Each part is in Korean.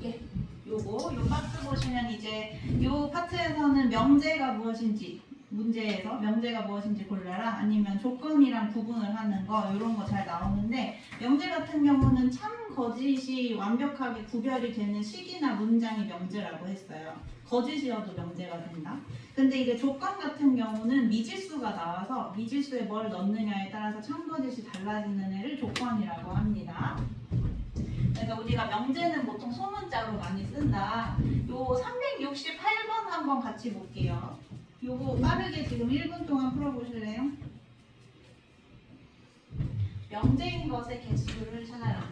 예. 요 박스 보시면 이제 요 파트에서는 명제가 무엇인지, 문제에서 명제가 무엇인지 골라라, 아니면 조건이랑 구분을 하는 거, 이런 거 잘 나오는데, 명제 같은 경우는 참 거짓이 완벽하게 구별이 되는 식이나 문장이 명제라고 했어요. 거짓이어도 명제가 된다. 근데 이제 조건 같은 경우는 미지수가 나와서 미지수에 뭘 넣느냐에 따라서 참 거짓이 달라지는 애를 조건이라고 합니다. 그래서 우리가 명제는 보통 소문자로 많이 쓴다. 요 368번 한번 같이 볼게요. 요거 빠르게 지금 1분 동안 풀어보실래요? 명제인 것의 개수를 찾아라.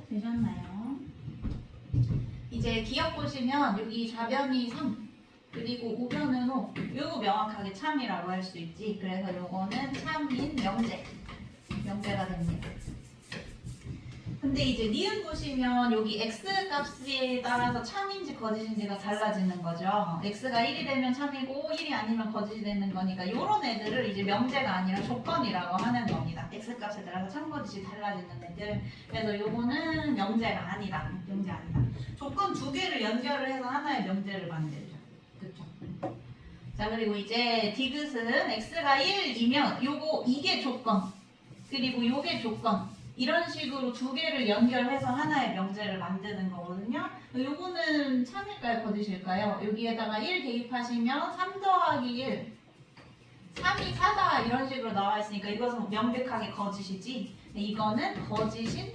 되셨나요? 이제 기억 보시면 여기 좌변이 3 그리고 우변은 5, 요거 명확하게 참이라고 할 수 있지. 그래서 요거는 참인 명제가 됩니다. 근데 이제 니은 보시면 여기 x 값에 따라서 참인지 거짓인지가 달라지는 거죠. x가 1이 되면 참이고 1이 아니면 거짓이 되는 거니까 요런 애들을 이제 명제가 아니라 조건이라고 하는 겁니다. x 값에 따라서 참 거짓이 달라지는 애들. 그래서 요거는 명제가 아니다. 명제 아니다. 조건 두 개를 연결을 해서 하나의 명제를 만들죠. 그쵸? 자, 그리고 이제 디귿은 x가 1이면 요거 이게 조건, 그리고 요게 조건, 이런 식으로 두 개를 연결해서 하나의 명제를 만드는 거거든요. 요거는 참일까요? 거짓일까요? 여기에다가 1 대입하시면 3 더하기 1, 3이 4다 이런 식으로 나와 있으니까 이것은 명백하게 거짓이지. 이거는 거짓인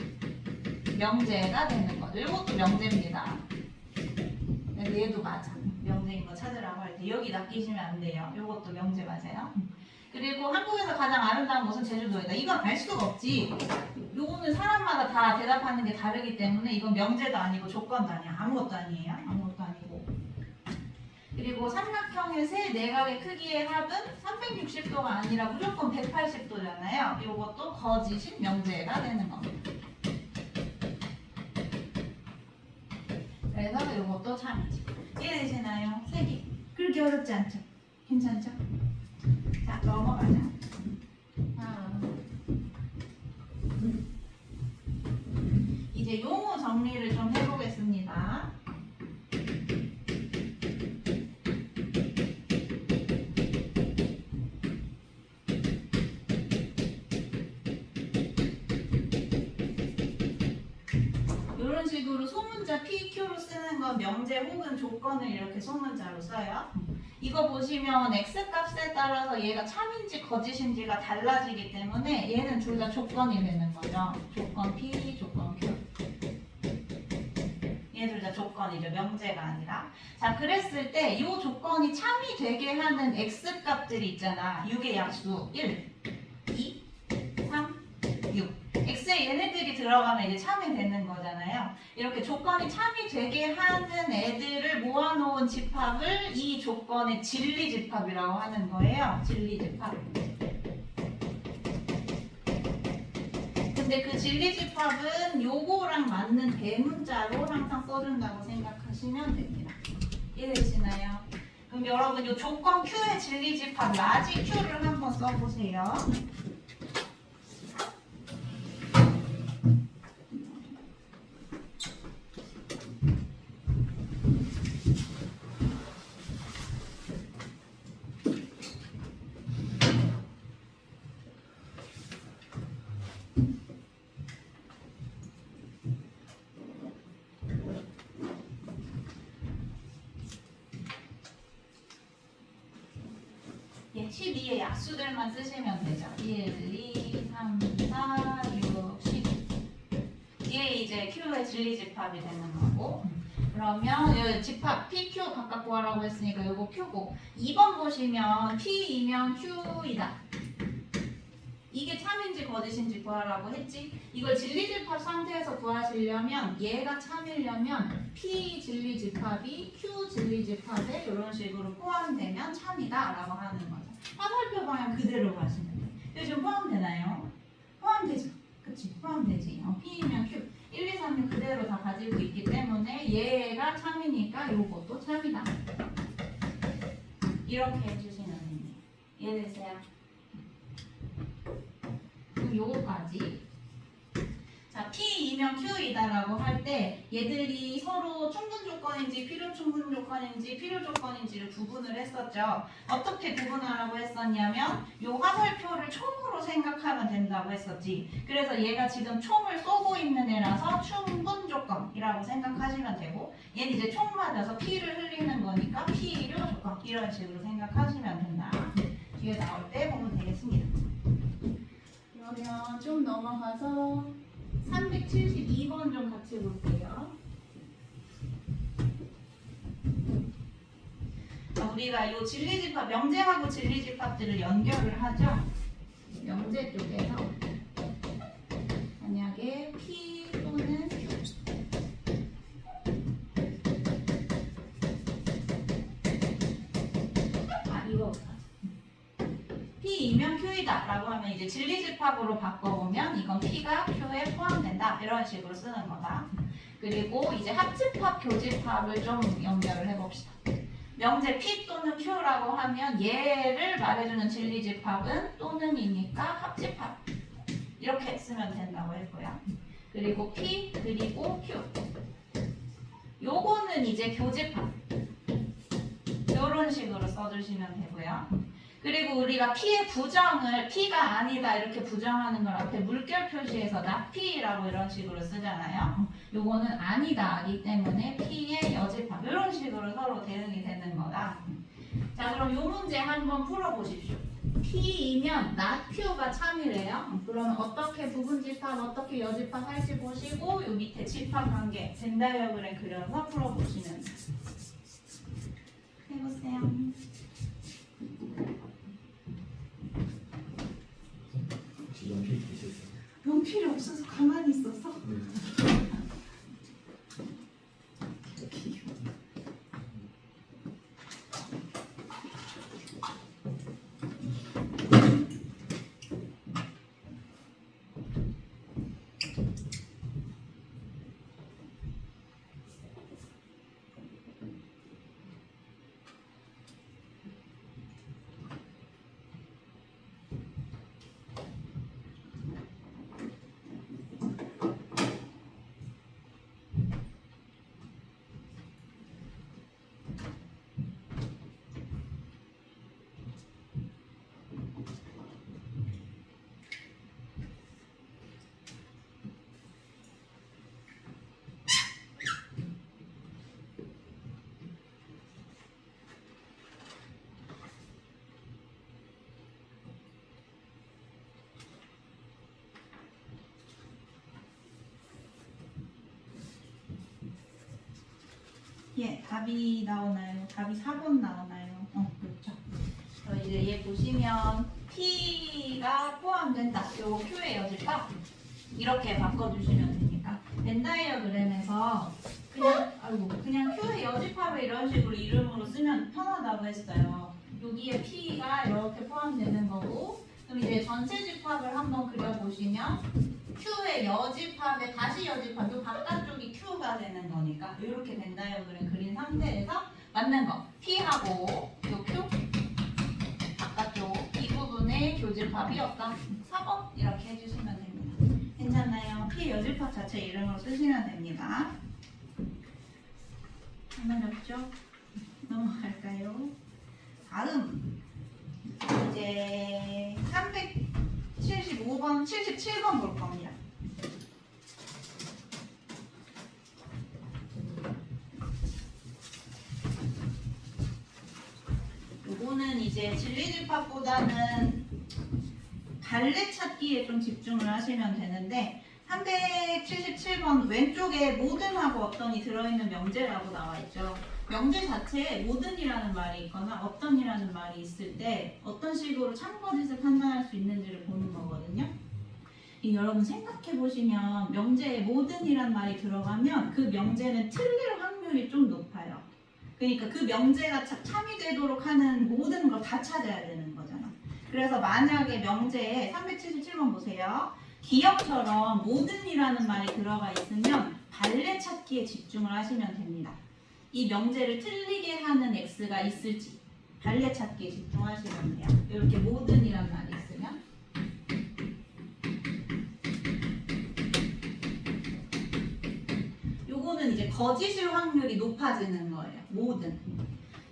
명제가 되는 거죠. 이것도 명제입니다. 그래서 얘도 맞아. 명제인 거 찾으라고 할 때 여기 낚이시면 안 돼요. 이것도 명제 맞아요. 그리고 한국에서 가장 아름다운 곳은 제주도이다. 이건 알 수가 없지. 요거는 사람마다 다 대답하는 게 다르기 때문에 이건 명제도 아니고 조건도 아니야. 아무것도 아니에요. 아무것도 아니고. 그리고 삼각형의 세 내각의 크기의 합은 360도가 아니라 무조건 180도잖아요. 요것도 거짓인 명제가 되는 겁니다. 그래서 요것도 참이지. 이해되시나요? 세 개. 그렇게 어렵지 않죠? 괜찮죠? 자, 넘어가자. 이제 용어 정리를 좀 해보겠습니다. 이런 식으로 소문자 PQ로 쓰는 건 명제 혹은 조건을 이렇게 소문자로 써요. 이거 보시면 x값에 따라서 얘가 참인지 거짓인지가 달라지기 때문에 얘는 둘 다 조건이 되는 거죠. 조건 P, 조건 Q. 얘 둘 다 조건이죠. 명제가 아니라. 자, 그랬을 때 이 조건이 참이 되게 하는 x값들이 있잖아. 6의 약수 1, 2, 3, 6. x에 얘네들이 들어가면 이제 참이 되는 거잖아요. 이렇게 조건이 참이 되게 하는 애들을 모아놓은 집합을 이 조건의 진리집합이라고 하는 거예요. 진리집합. 근데 그 진리집합은 요거랑 맞는 대문자로 항상 써준다고 생각하시면 됩니다. 이해되시나요? 그럼 여러분 요 조건 Q의 진리집합 라지 Q를 한번 써보세요. 예, 12의 약수들만 쓰시면 되죠. 1, 2, 3, 4, 6, 10. 이게 이제 Q의 진리집합이 되는 거고, 그러면 여기 집합 PQ 각각 구하라고 했으니까 이거 Q고 2번 보시면 P이면 Q이다. 이게 참인지 거짓인지 구하라고 했지? 이걸 진리집합 상태에서 구하시려면 얘가 참이려면 P 진리집합이 Q 진리집합에 이런 식으로 포함되면 참이다 라고 하는 거죠. 화살표 방향 그대로 가시면 돼요. 이거 지금 포함되나요? 포함되죠? 그치? 포함되지. P이면 Q 1, 2, 3을 그대로 다 가지고 있기 때문에 얘가 참이니까 요것도 참이다. 이렇게 해주시면 됩니다. 이해되세요? 그럼 요거까지. 자, P이면 Q이다라고 할 때 얘들이 서로 충분 조건인지 필요 충분 조건인지 필요 조건인지를 구분을 했었죠. 어떻게 구분하라고 했었냐면 요 화살표를 총으로 생각하면 된다고 했었지. 그래서 얘가 지금 총을 쏘고 있는 애라서 충분 조건이라고 생각하시면 되고 얘는 이제 총 맞아서 피를 흘리는 거니까 필요 조건 이런 식으로 생각하시면 된다. 뒤에 나올 때 보면 되겠습니다. 그러면 좀 넘어가서 372번 좀 같이 볼게요. 자, 우리가 이 진리집합, 명제하고 진리집합들을 연결을 하죠. 명제 쪽에서 만약에 P 또는 Q 이거보다 P이면 Q이다 라고 하면 이제 진리집합으로 바꿔보면 이건 P가 Q에 포함된다 이런 식으로 쓰는 거다. 그리고 이제 합집합, 교집합을 좀 연결을 해봅시다. 명제 P 또는 Q라고 하면 얘를 말해주는 진리집합은 또는이니까 합집합 이렇게 쓰면 된다고 했고요. 그리고 P 그리고 Q 요거는 이제 교집합 이런 식으로 써주시면 되고요. 그리고 우리가 P의 부정을 P가 아니다 이렇게 부정하는 걸 앞에 물결 표시해서 not P라고 이런 식으로 쓰잖아요. 요거는 아니다이기 때문에 P의 여집합 이런 식으로 서로 대응이 되는 거다. 자, 그럼 요 문제 한번 풀어보십시오. P이면 not Q가 참이래요. 그러면 어떻게 부분집합, 어떻게 여집합 할지 보시고 요 밑에 집합 관계 벤 다이어그램 그려서 풀어보시면 돼요. 해보세요. 혹시 연필 있으세요? 연필이 없어서 가만히 있었어? 예, 답이 나오나요? 답이 4번 나오나요? 그렇죠. 이제 얘 보시면 P가 포함된다. 요 Q의 여집합 이렇게 바꿔주시면 되니까 벤 다이어그램에서 그냥 Q의 여집합을 이런 식으로 이름으로 쓰면 편하다고 했어요. 여기에 P가 이렇게 포함되는 거고 그럼 이제 전체 집합을 한번 그려보시면 Q의 여집합에 다시 여집합, 요 바깥쪽이 Q가 되는 거니까 이렇게 벤 다이어그램 그린 상태에서 맞는 거 P하고 요 Q 바깥쪽 이 부분에 교집합이 없다. 4번 이렇게 해주시면 됩니다. 괜찮나요? P 여집합 자체 이름으로 쓰시면 됩니다. 할말 없죠? 넘어갈까요? 다음 이제 375번, 77번 볼 겁니다. 요거는 이제 진리집합보다는 갈래 찾기에 좀 집중을 하시면 되는데 377번 왼쪽에 모든하고 어떤이 들어있는 명제라고 나와 있죠. 명제 자체에 모든이라는 말이 있거나 어떤이라는 말이 있을 때 어떤 식으로 참거짓을 판단할 수 있는지를 보는 거거든요. 여러분 생각해 보시면 명제에 모든이란 말이 들어가면 그 명제는 틀릴 확률이 좀 높아요. 그러니까 그 명제가 참이 되도록 하는 모든 걸 다 찾아야 되는 거잖아. 그래서 만약에 명제에 377번 보세요. 기억처럼 모든이라는 말이 들어가 있으면 발레 찾기에 집중을 하시면 됩니다. 이 명제를 틀리게 하는 x가 있을지 발레 찾기에 집중하시면 돼요. 이렇게 모든이란 말이 있으면 요거는 이제 거짓일 확률이 높아지는 거예요. 모든.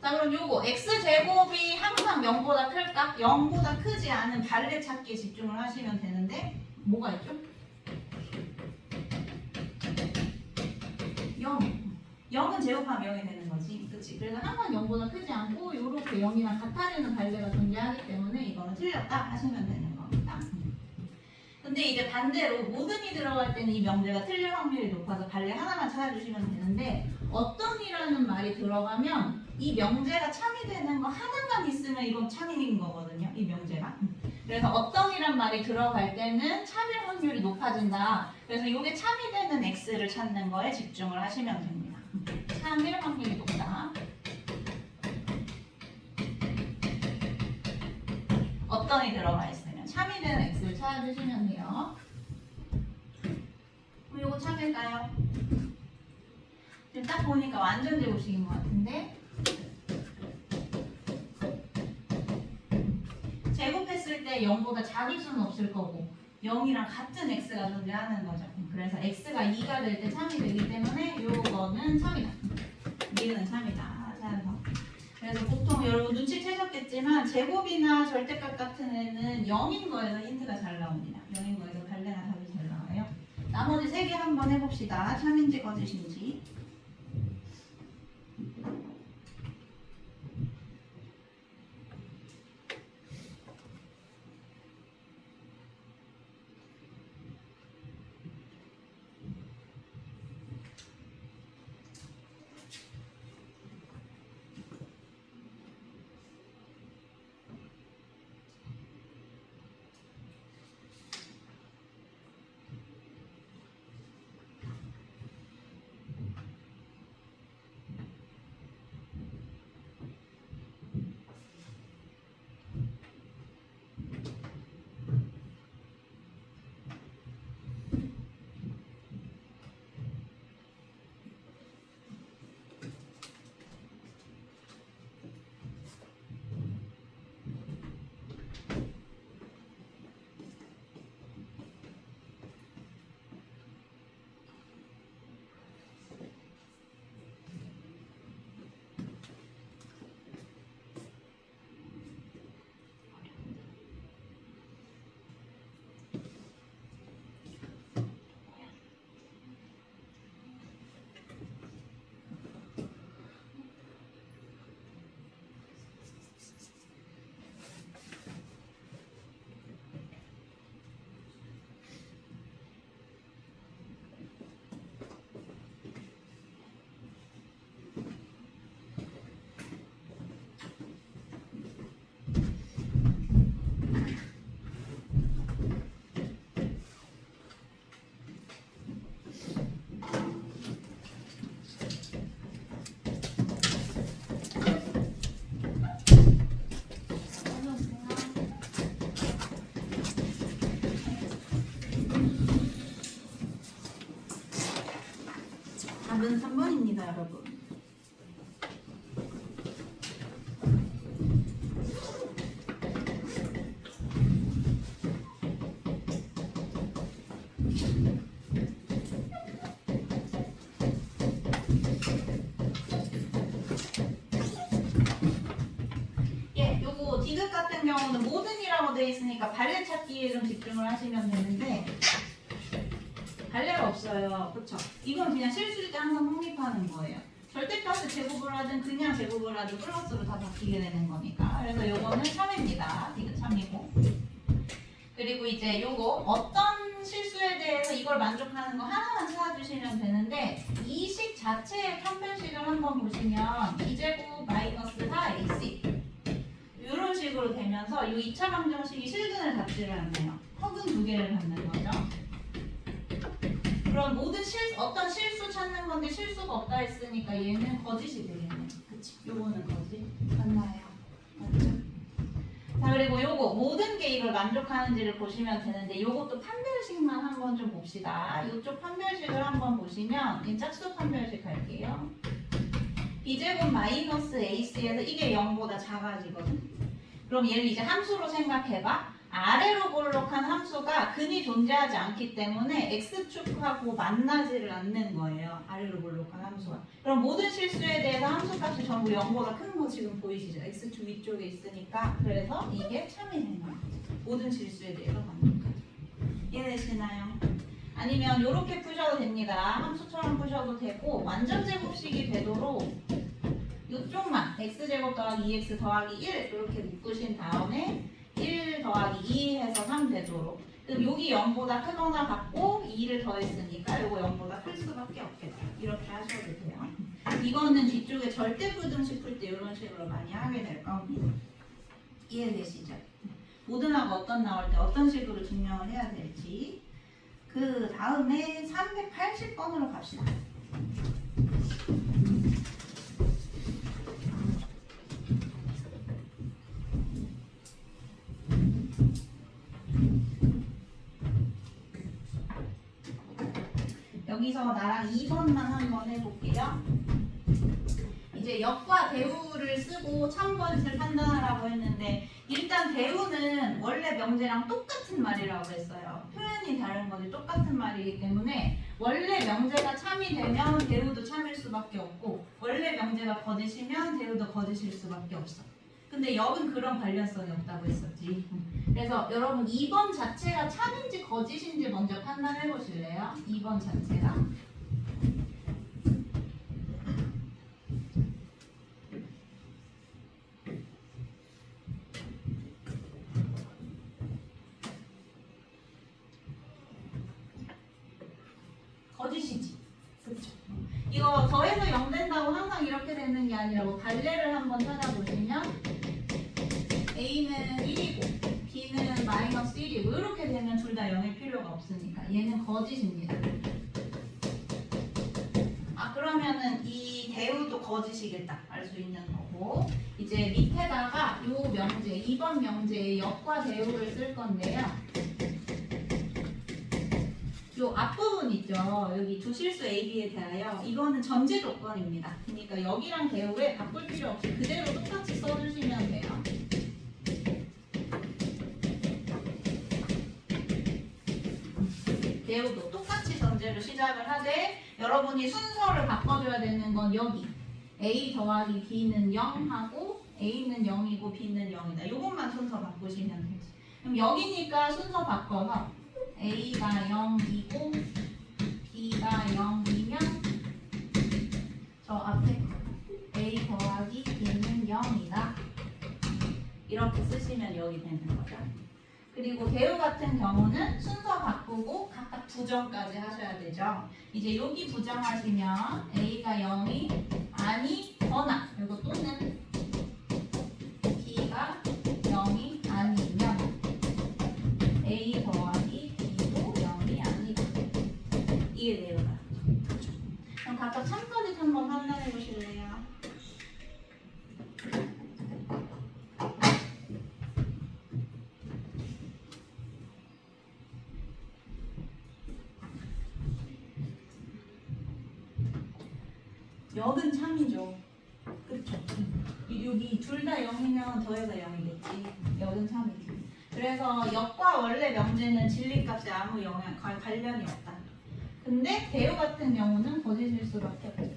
자, 그럼 요거 x제곱이 항상 0보다 클까? 0보다 크지 않은 발레 찾기에 집중을 하시면 되는데 뭐가 있죠? 0. 0은 제곱하면 0이 되는 거지. 그치? 그래서 항상 0보다 크지 않고 요렇게 0이랑 같아지는 발레가 존재하기 때문에 이거는 틀렸다 하시면 되는 겁니다. 근데 이제 반대로 모든이 들어갈 때는 이 명제가 틀릴 확률이 높아서 발레 하나만 찾아주시면 되는데 어떤이라는 말이 들어가면 이 명제가 참이 되는 거 하나만 있으면 이건 참인 거거든요. 이 명제가. 그래서 어떤이란 말이 들어갈 때는 참일 확률이 높아진다. 그래서 이게 참이 되는 x를 찾는 거에 집중을 하시면 됩니다. 참일 확률이 높다. 어떤이 들어가 있으면 참이 되는 x를 찾아주시면 돼요. 그럼 이거 참일까요? 지금 딱 보니까 완전 제곱식인 것 같은데 제곱했을 때 0보다 작을 수는 없을 거고 0이랑 같은 x가 존재하는 거죠. 그래서 x가 2가 될 때 참이 되기 때문에 요거는 참이다. 이거는 참이다. 그래서 보통 여러분 눈치채셨겠지만 제곱이나 절대값 같은 애는 0인 거에서 힌트가 잘 나옵니다. 0인 거에서 발레나 답이 잘 나와요. 나머지 3개 한번 해봅시다. 참인지 거짓인지. 답은 3번입니다, 여러분. 예, 요거 디귿 같은 경우는 모든이라고 되어 있으니까 발레 찾기에 좀 집중을 하시면 되는데 발레가 없어요. 그쵸? 이건 그냥 실수일 때 항상 성립하는 거예요. 절대값을 제곱을 하든 그냥 제곱을 하든 플러스로 다 바뀌게 되는 거니까. 그래서 요거는 참입니다. 디귿 참이고. 그리고 이제 요거 어떤 실수에 대해서 이걸 만족하는 거 하나만 찾아주시면 되는데 이 식 자체의 판별식을 한번 보시면 2제곱 마이너스 4ac 이런 식으로 되면서 이 2차 방정식이 실근을 잡지를 않네요. 허근 두 개를 받는 거죠. 그럼 모든 어떤 실수 찾는 건데 실수가 없다 했으니까 얘는 거짓이 되겠네요. 그치? 요거는 거짓 맞나요? 맞죠? 자, 그리고 요거 모든 게 이걸 만족하는지를 보시면 되는데 요것도 판별식만 한번 좀 봅시다. 이쪽 판별식을 한번 보시면 이 짝수 판별식 할게요. b제곱 마이너스 ac에서 이게 0보다 작아지거든. 그럼 얘를 이제 함수로 생각해봐. 아래로 볼록한 함수가 근이 존재하지 않기 때문에 x축하고 만나지를 않는 거예요. 아래로 볼록한 함수가. 그럼 모든 실수에 대해서 함수값이 전부 0보다 큰 거 지금 보이시죠? x축 위쪽에 있으니까. 그래서 이게 참이 되는 거죠. 모든 실수에 대해서 만족하죠. 이해되시나요? 아니면 이렇게 푸셔도 됩니다. 함수처럼 푸셔도 되고 완전 제곱식이 되도록 이쪽만 x제곱 더하기 2x 더하기 1 이렇게 묶으신 다음에 1 더하기 2 해서 3 되도록. 그럼 여기 0보다 크거나 같고 2를 더했으니까 이거 0보다 클 수밖에 없겠다. 이렇게 하셔도 돼요. 이거는 뒤쪽에 절대부등식 풀 때 이런 식으로 많이 하게 될 겁니다. 이해되시죠? 모든하고 어떤 나올 때 어떤 식으로 증명을 해야 될지. 그 다음에 380번으로 갑시다. 여기서 나랑 2번만 한번 해볼게요. 이제 역과 대우를 쓰고 참거짓을 판단하라고 했는데 일단 대우는 원래 명제랑 똑같은 말이라고 했어요. 표현이 다른 거지 똑같은 말이기 때문에 원래 명제가 참이 되면 대우도 참일 수밖에 없고 원래 명제가 거짓이면 대우도 거짓일 수밖에 없어. 근데 역은 그런 관련성이 없다고 했었지. 그래서 여러분 2번 자체가 참인지 거짓인지 먼저 판단해 보실래요? 2번 자체가. 거짓이지. 그렇죠. 이거 더해서 0 된다고 항상 이렇게 되는 게 아니라 발레를 한번 찾아보시면 A는 1이고 B는 마이너스 1이고 이렇게 되면 둘 다 0일 필요가 없으니까 얘는 거짓입니다. 아 그러면은 이 대우도 거짓이겠다 알 수 있는 거고 이제 밑에다가 요 명제 2번 명제의 역과 대우를 쓸 건데요. 요 앞부분 있죠. 여기 두 실수 A, B에 대하여 이거는 전제 조건입니다. 그러니까 여기랑 대우에 바꿀 필요 없이 그대로 똑같이 써주시면 돼요. 대우도 똑같이 전제로 시작을 하되 여러분이 순서를 바꿔줘야 되는 건 여기 A 더하기 B는 0 하고 A는 0이고 B는 0이다. 요것만 순서 바꾸시면 되지. 그럼 여기니까 순서 바꿔서 A가 0이고 B가 0이면 저 앞에 A 더하기 B는 0이다. 이렇게 쓰시면 여기 되는 거죠. 그리고 대우 같은 경우는 순서 바꾸고 각각 부정까지 하셔야 되죠. 이제 여기 부정하시면 A가 0이 아니거나 그리고 또는 B가 0이 아니면 A 더하기 B도 0이 아니다. 이게 대우다. 그럼 각각 참거짓 한번 판단해 보실래요? 역은 참이죠. 그렇죠. 여기 둘 다 0이면 더해서 0이겠지. 역은 참이지. 그래서 역과 원래 명제는 진리값에 아무 관련이 없다. 근데 대우 같은 경우는 거짓일 수밖에 없죠.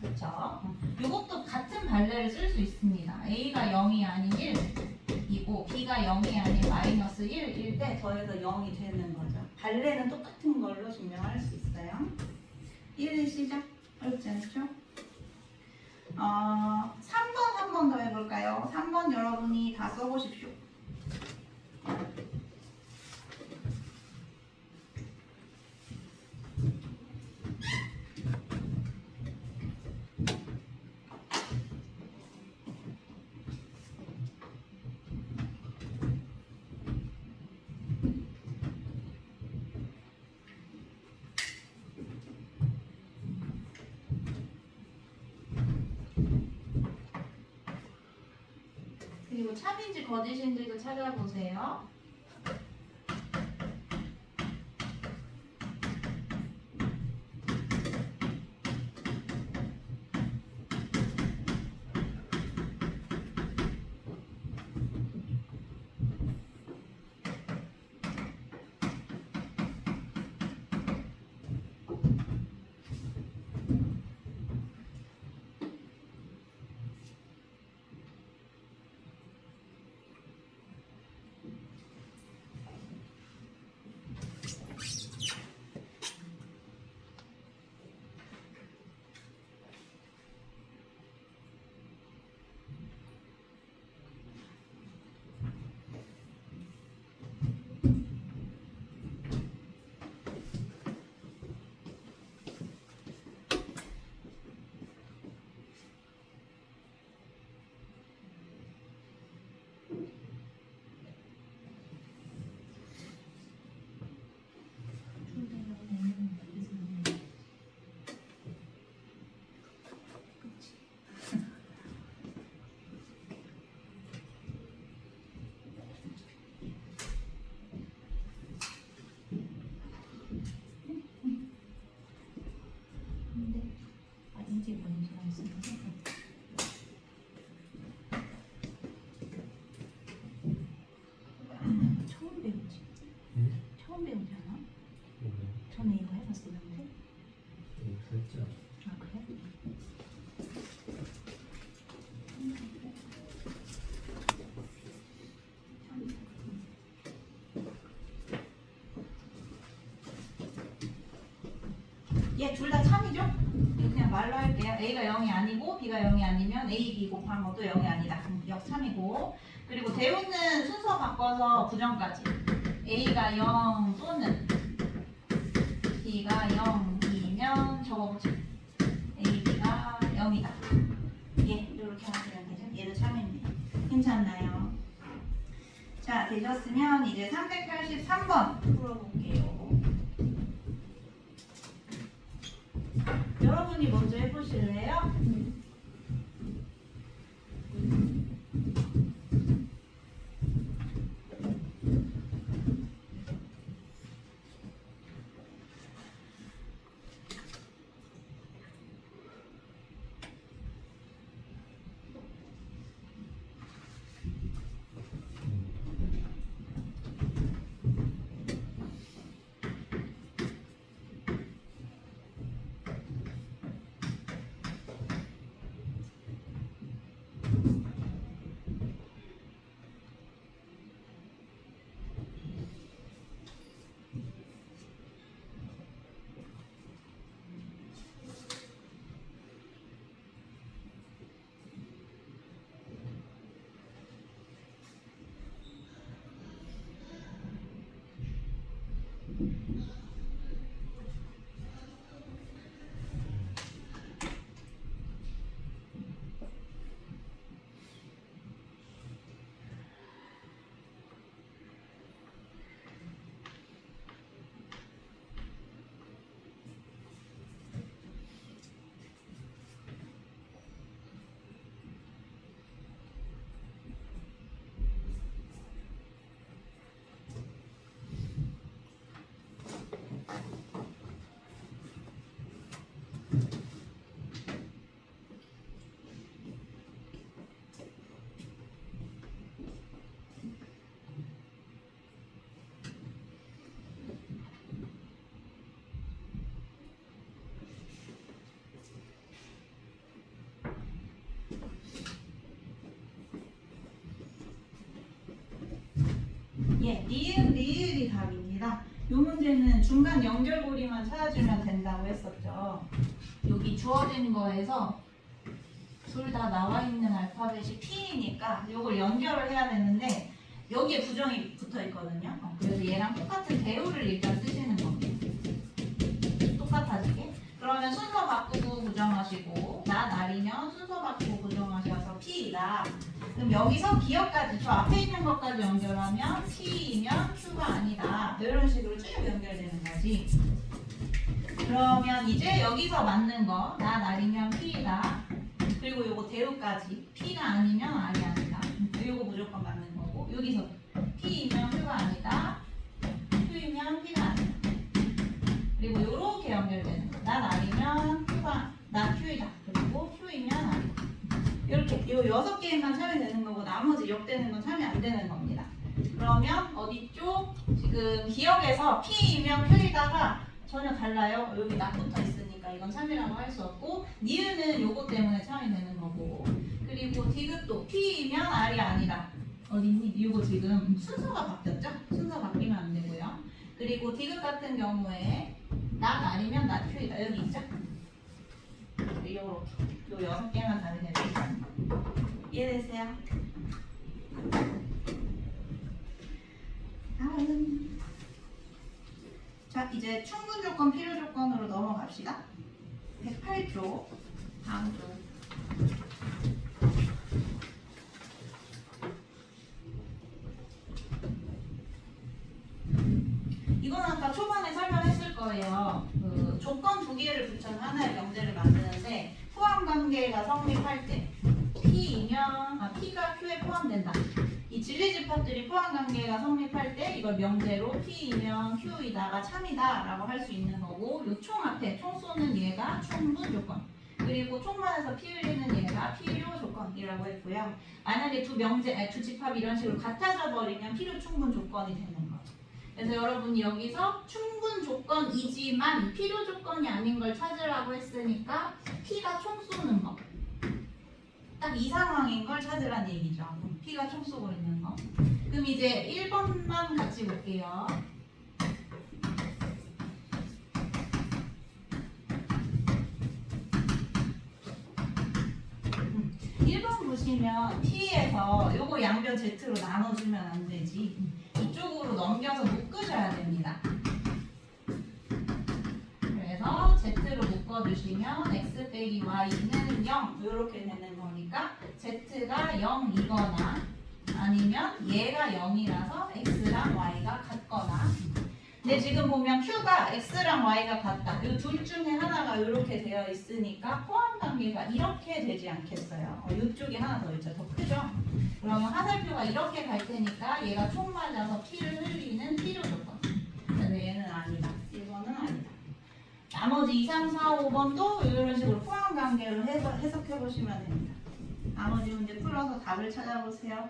그렇죠. 이것도 같은 발레를 쓸 수 있습니다. A가 0이 아닌 1이고 B가 0이 아닌 마이너스 1일 때 더해서 0이 되는 거죠. 발레는 똑같은 걸로 증명할 수 있어요. 이해되시죠? 어렵지 않죠? 3번 한 번 더 해볼까요? 3번 여러분이 다 써보십시오. 그리고 참인지 거짓인지도 찾아보세요. 이게 뭔지 알았어요. 처음 배우지? 처음 배우잖아? 전에 이거 해봤었는데? 살짝 아 그래? 얘 둘 다 참이죠? 이거 그냥 말로 할게요. A가 0이 아니고 B가 0이 아니면 A, B 곱한 것도 0이 아니다. 그럼 역참이고. 그리고 대우는 순서 바꿔서 부정까지. A가 0 또는 B가 0이면 적어보자. A, B가 0이다. 예, 이렇게 하시면 되죠. 얘도 참입니다. 괜찮나요? 자, 되셨으면 이제 383번 풀어볼게요. 여러분이 먼저 해보실래요? 예, 니은, 리을이 답입니다. 이 문제는 중간 연결고리만 찾아주면 된다고 했었죠. 여기 주어진 거에서 둘 다 나와 있는 알파벳이 P이니까 이걸 연결을 해야 되는데 여기에 부정이 붙어 있거든요. 그래서 얘랑 똑같은 대우를 일단 쓰시는 겁니다. 똑같아지게. 그러면 순서 바꾸고 부정하시고 나, 날이면 순서 바꾸고 부정하셔서 P이다. 그럼 여기서 기억까지 저 앞에 있는 것까지 연결하면 T이면 Q가 아니다. 이런 식으로 쭉 연결되는 거지. 그러면 이제 여기서 맞는 거 나, 날이면 P이다. 그리고 요거 대우까지 P가 아니면 R이 아니다. 요거 무조건 맞는 거고 여기서 P이면 Q가 아니다. Q이면 P가 아니다. 그리고 요렇게 연결되는 거. 난 아니면 Q가 난 Q이다. 그리고 Q이면 아니다. 이렇게 요 6개만 참여 되는 거고 나머지 역되는 건 참여 안 되는 겁니다. 그러면 어디쪽? 지금 기억에서 P이면 Q이다가 전혀 달라요. 여기 나 붙어 있으니까 이건 참이라고 할 수 없고 니은은 요거 때문에 참이 되는 거고 그리고 디귿도 P이면 R이 아니다. 어딨니? 이거 지금 순서가 바뀌었죠? 순서 바뀌면 안 되고요. 그리고 디귿 같은 경우에 낫 아니면 낫 Q이다. 여기 있죠? 요렇게 요 6개만 다르게 되죠. 이해되세요? 다음. 자, 이제 충분 조건, 필요 조건으로 넘어갑시다. 108조. 다음 조. 이건 아까 초반에 설명했을 거예요. 그 조건 2개를 붙여서 하나의 명제를 만드는데 포함 관계가 성립할 때 P가 Q에 포함된다. 이 진리집합들이 포함 관계가 성립할 때 이걸 명제로 P이면 Q이다가 참이다 라고 할 수 있는 거고 요 총 앞에 총 쏘는 얘가 충분 조건 그리고 총만에서 피 흘리는 얘가 필요 조건이라고 했고요. 만약에 두 집합이 이런 식으로 같아져 버리면 필요 충분 조건이 되는 거죠. 그래서 여러분이 여기서 충분 조건이지만 필요 조건이 아닌 걸 찾으라고 했으니까 P가 총 쏘는 거. 딱 이 상황인 걸 찾으라는 얘기죠. P가 총 쏘고 있는 거. 그럼 이제 1번만 같이 볼게요. 1번 보시면 P에서 요거 양변 Z로 나눠주면 안 되지. 이쪽으로 넘겨서 묶으셔야 됩니다. 그래서 Z로 묶어주시면 X 빼기 Y는 0 이렇게 되는 거니까 Z가 0이거나 아니면 얘가 0이라서 X랑 Y가 같거나 근데 지금 보면 Q가 X랑 Y가 같다. 이 둘 중에 하나가 이렇게 되어 있으니까 포함 관계가 이렇게 되지 않겠어요. 이쪽에 하나 더 있죠. 더 크죠? 그러면 화살표가 이렇게 갈 테니까 얘가 총 맞아서 P를 흘리는 필요 조건. 그래서 얘는 아니다. 1번은 아니다. 나머지 2, 3, 4, 5번도 이런 식으로 포함 관계로 해석해 보시면 됩니다. 나머지 문제 풀어서 답을 찾아보세요.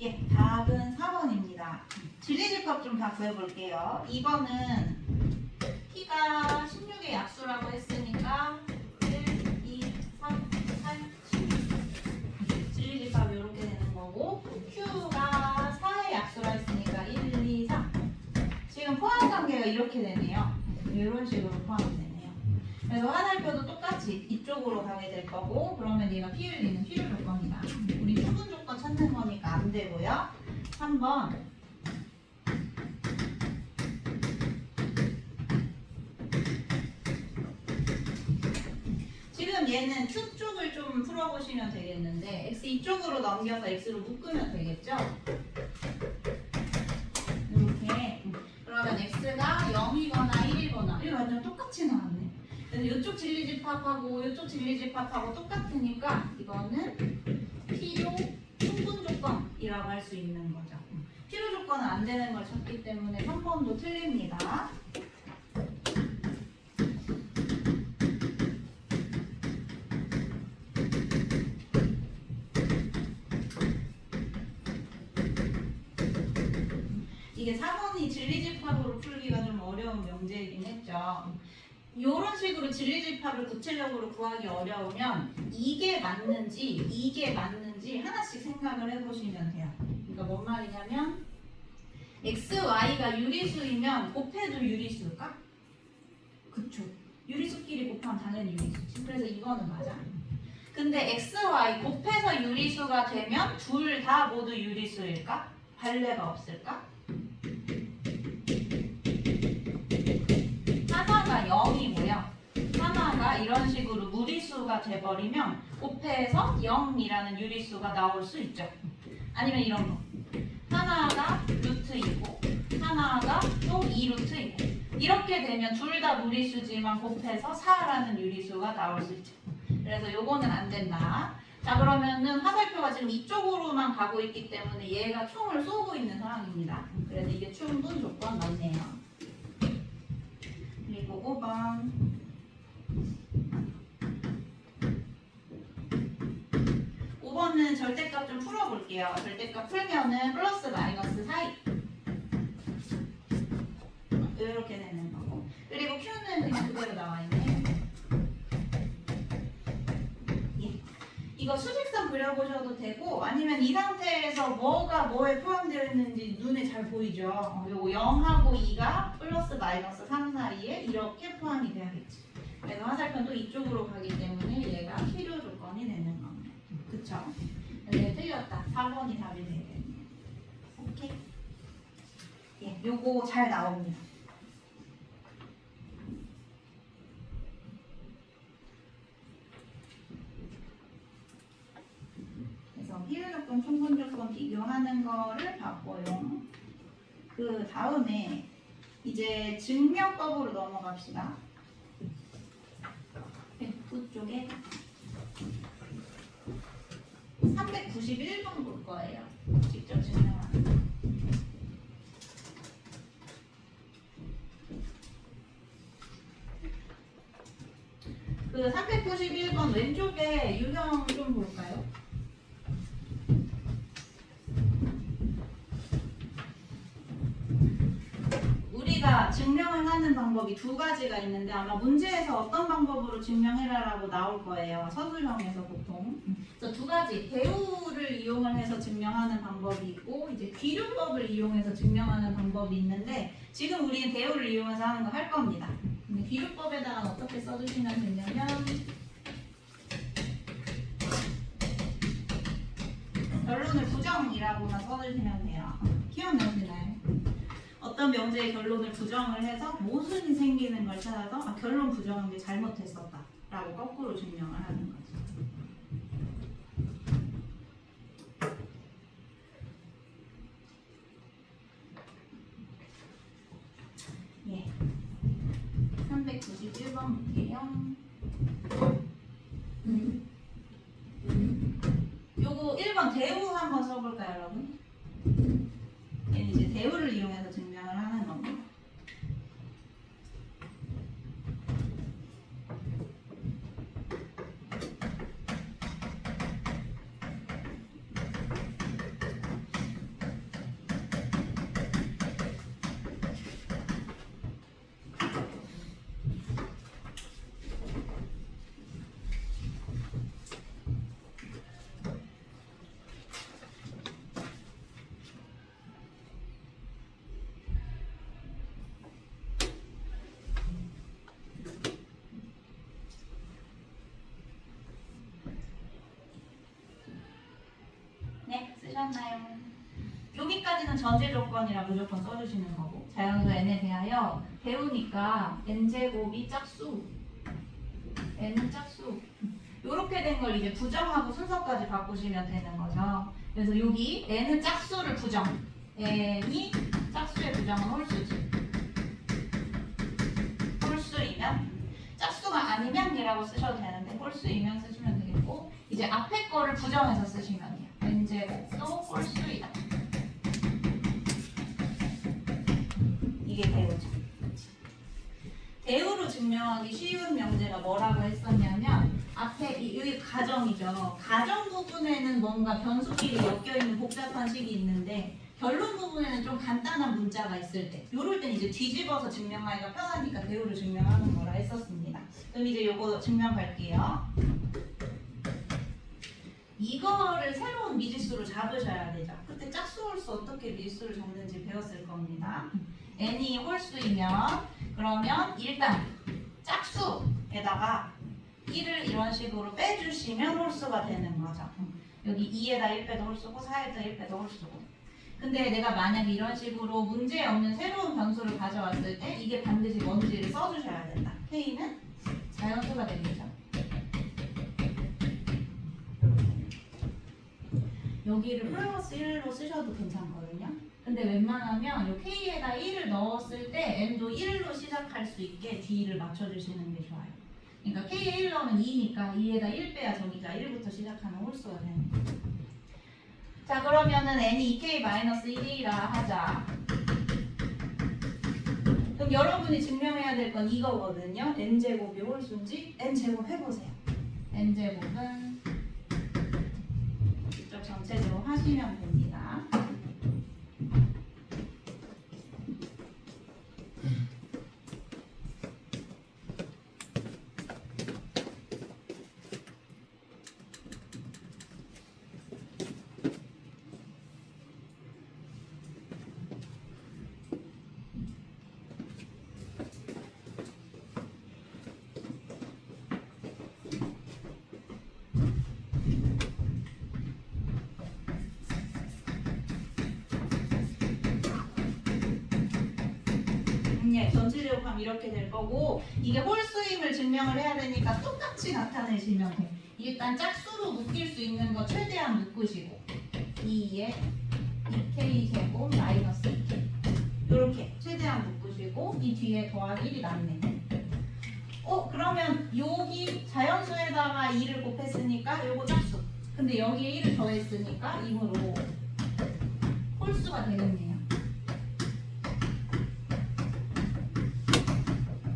예, 답은 4번입니다. 진리집합 좀 다 구해볼게요. 2번은 P가 16의 약수라고 했으니까 1, 2, 3, 8, 16 진리집합이 이렇게 되는 거고 Q가 4의 약수라 했으니까 1, 2, 3 지금 포함 관계가 이렇게 되네요. 이런 식으로 포함이 되네요. 그래서 화살표도 똑같이 이쪽으로 가게 될 거고, 그러면 얘가 PUD는 필요 조건이다. 우리 충분 조건 찾는 거니까 안 되고요. 3번. 지금 얘는 Q 쪽을 좀 풀어보시면 되겠는데, X 이쪽으로 넘겨서 X로 묶으면 되겠죠? 이렇게. 그러면 X가 0이거나 1이거나, 이거 완전 똑같이 나왔네. 그래서 이쪽 진리집합하고 이쪽 진리집합하고 똑같으니까 이거는 필요 충분 조건이라고 할 수 있는 거죠. 필요 조건은 안 되는 걸 찾기 때문에 3번도 틀립니다. 이게 4번이 진리집합으로 풀기가 좀 어려운 명제이긴 했죠. 이런 식으로 진리집합을 구체적으로 구하기 어려우면 이게 맞는지 하나씩 생각을 해보시면 돼요. 그러니까 뭔 말이냐면 x, y가 유리수이면 곱해도 유리수일까? 그쵸. 유리수끼리 곱하면 당연히 유리수지. 그래서 이거는 맞아. 근데 x, y 곱해서 유리수가 되면 둘 다 모두 유리수일까? 발레가 없을까? 하나가 0이고요. 하나가 이런 식으로 무리수가 돼버리면 곱해서 0이라는 유리수가 나올 수 있죠. 아니면 이런 거. 하나가 루트이고 하나가 또 2루트이고 이렇게 되면 둘 다 무리수지만 곱해서 4라는 유리수가 나올 수 있죠. 그래서 요거는 안 된다. 자, 그러면은 화살표가 지금 이쪽으로만 가고 있기 때문에 얘가 총을 쏘고 있는 상황입니다. 그래서 이게 충분 조건 맞네요. 그리고 5번. 5번은 절대값 좀 풀어볼게요. 절대값 풀면은 플러스 마이너스 사이. 이렇게 되는 거고. 그리고 Q는 그냥 그대로 나와 있네요. 예. 이거 수직선 그려보셔도 되고, 아니면 이 상태에서 뭐가 뭐에 포함되어 있는지 눈에 잘 보이죠? 요거 0하고 2가 플러스 마이너스 3 사이에 이렇게 포함이 돼야겠지. 그래서 화살표도 이쪽으로 가기 때문에 얘가 필요 조건이 되는 겁니다. 그쵸? 네, 틀렸다. 4번이 답이 되겠네요. 오케이. 예, 요거 잘 나옵니다. 그래서 필요 조건, 충분 조건 비교하는 거를 봤고요. 그 다음에 이제 증명법으로 넘어갑시다. F 쪽에 391번 볼 거예요. 직접 증명하는 거. 그 391번 왼쪽에 유형 좀 볼까요? 우리가 증명을 하는 방법이 두 가지가 있는데 아마 문제에서 어떤 방법으로 증명해라라고 나올 거예요. 서술형에서 보통. 그래서 두 가지, 대우를 이용을 해서 증명하는 방법이 있고 이제 귀류법을 이용해서 증명하는 방법이 있는데 지금 우리는 대우를 이용해서 하는 거 할 겁니다. 근데 귀류법에다가 어떻게 써주시면 되냐면 결론을 부정이라고만 써주시면 돼요. 기억나시나요? 어떤 명제의 결론을 부정을 해서 모순이 생기는 걸 찾아서 결론 부정한 게 잘못했었다 라고 거꾸로 증명을 하는 거죠. 예. 391번 볼게요. 요거 1번 대우 한번 써볼까요, 여러분? 얘는 이제 대우를 이용해서 증명을 하는 겁니다. 쓰셨나요? 여기까지는 전제 조건이라 무조건 써주시는 거고 자연수 n에 대하여 배우니까 n제곱이 짝수 n은 짝수 이렇게 된 걸 이제 부정하고 순서까지 바꾸시면 되는 거죠. 그래서 여기 n은 짝수를 부정 n이 짝수의 부정은 홀수지 홀수이면 짝수가 아니면 이라고 쓰셔도 되는데 홀수이면 쓰시면 되겠고 이제 앞에 거를 부정해서 쓰시면 돼요. n제곱도 홀수이다. 이게 대우죠. 대우로 증명하기 쉬운 명제가 뭐라고 했었냐면 앞에 여기 가정이죠. 가정 부분에는 뭔가 변수끼리 엮여있는 복잡한 식이 있는데 결론 부분에는 좀 간단한 문자가 있을 때 요럴 땐 이제 뒤집어서 증명하기가 편하니까 대우로 증명하는 거라 했었습니다. 그럼 이제 요거 증명 갈게요. 이거를 새로운 미지수로 잡으셔야 되죠. 그때 짝수 홀수 어떻게 미지수를 잡는지 배웠을 겁니다. n이 홀수이면 그러면 일단 짝수에다가 1을 이런 식으로 빼주시면 홀수가 되는 거죠. 여기 2에다 1 빼도 홀수고 4에다 1 빼도 홀수고 근데 내가 만약에 이런 식으로 문제 없는 새로운 변수를 가져왔을 때 이게 반드시 뭔지를 써주셔야 된다. k는 자연수가 되겠죠. 여기를 플러스 1로 쓰셔도 괜찮거든요. 근데 웬만하면 이 k에다 1을 넣었을 때 n도 1로 시작할 수 있게 d를 맞춰주시는 게 좋아요. 그러니까 k에 1 넣으면 2니까 2에다 1 빼야 저기가 1부터 시작하는 홀수가 되는 거예요. 자 그러면은 n이 2k-1이라 하자. 그럼 여러분이 증명해야 될 건 이거거든요. n제곱이 홀수인지 n제곱 해보세요. n제곱은 직접 전체적으로 하시면 됩니다. 전체 제곱하면 이렇게 될 거고 이게 홀수임을 증명을 해야 되니까 똑같이 나타내시면 돼. 일단 짝수로 묶일 수 있는 거 최대한 묶으시고 2에 2k 제곱 마이너스 2k 이렇게 최대한 묶으시고 이 뒤에 더하기 1이 남네. 그러면 여기 자연수에다가 2를 곱했으니까 요거 짝수. 근데 여기에 1을 더했으니까 2으로 홀수가 되겠네요.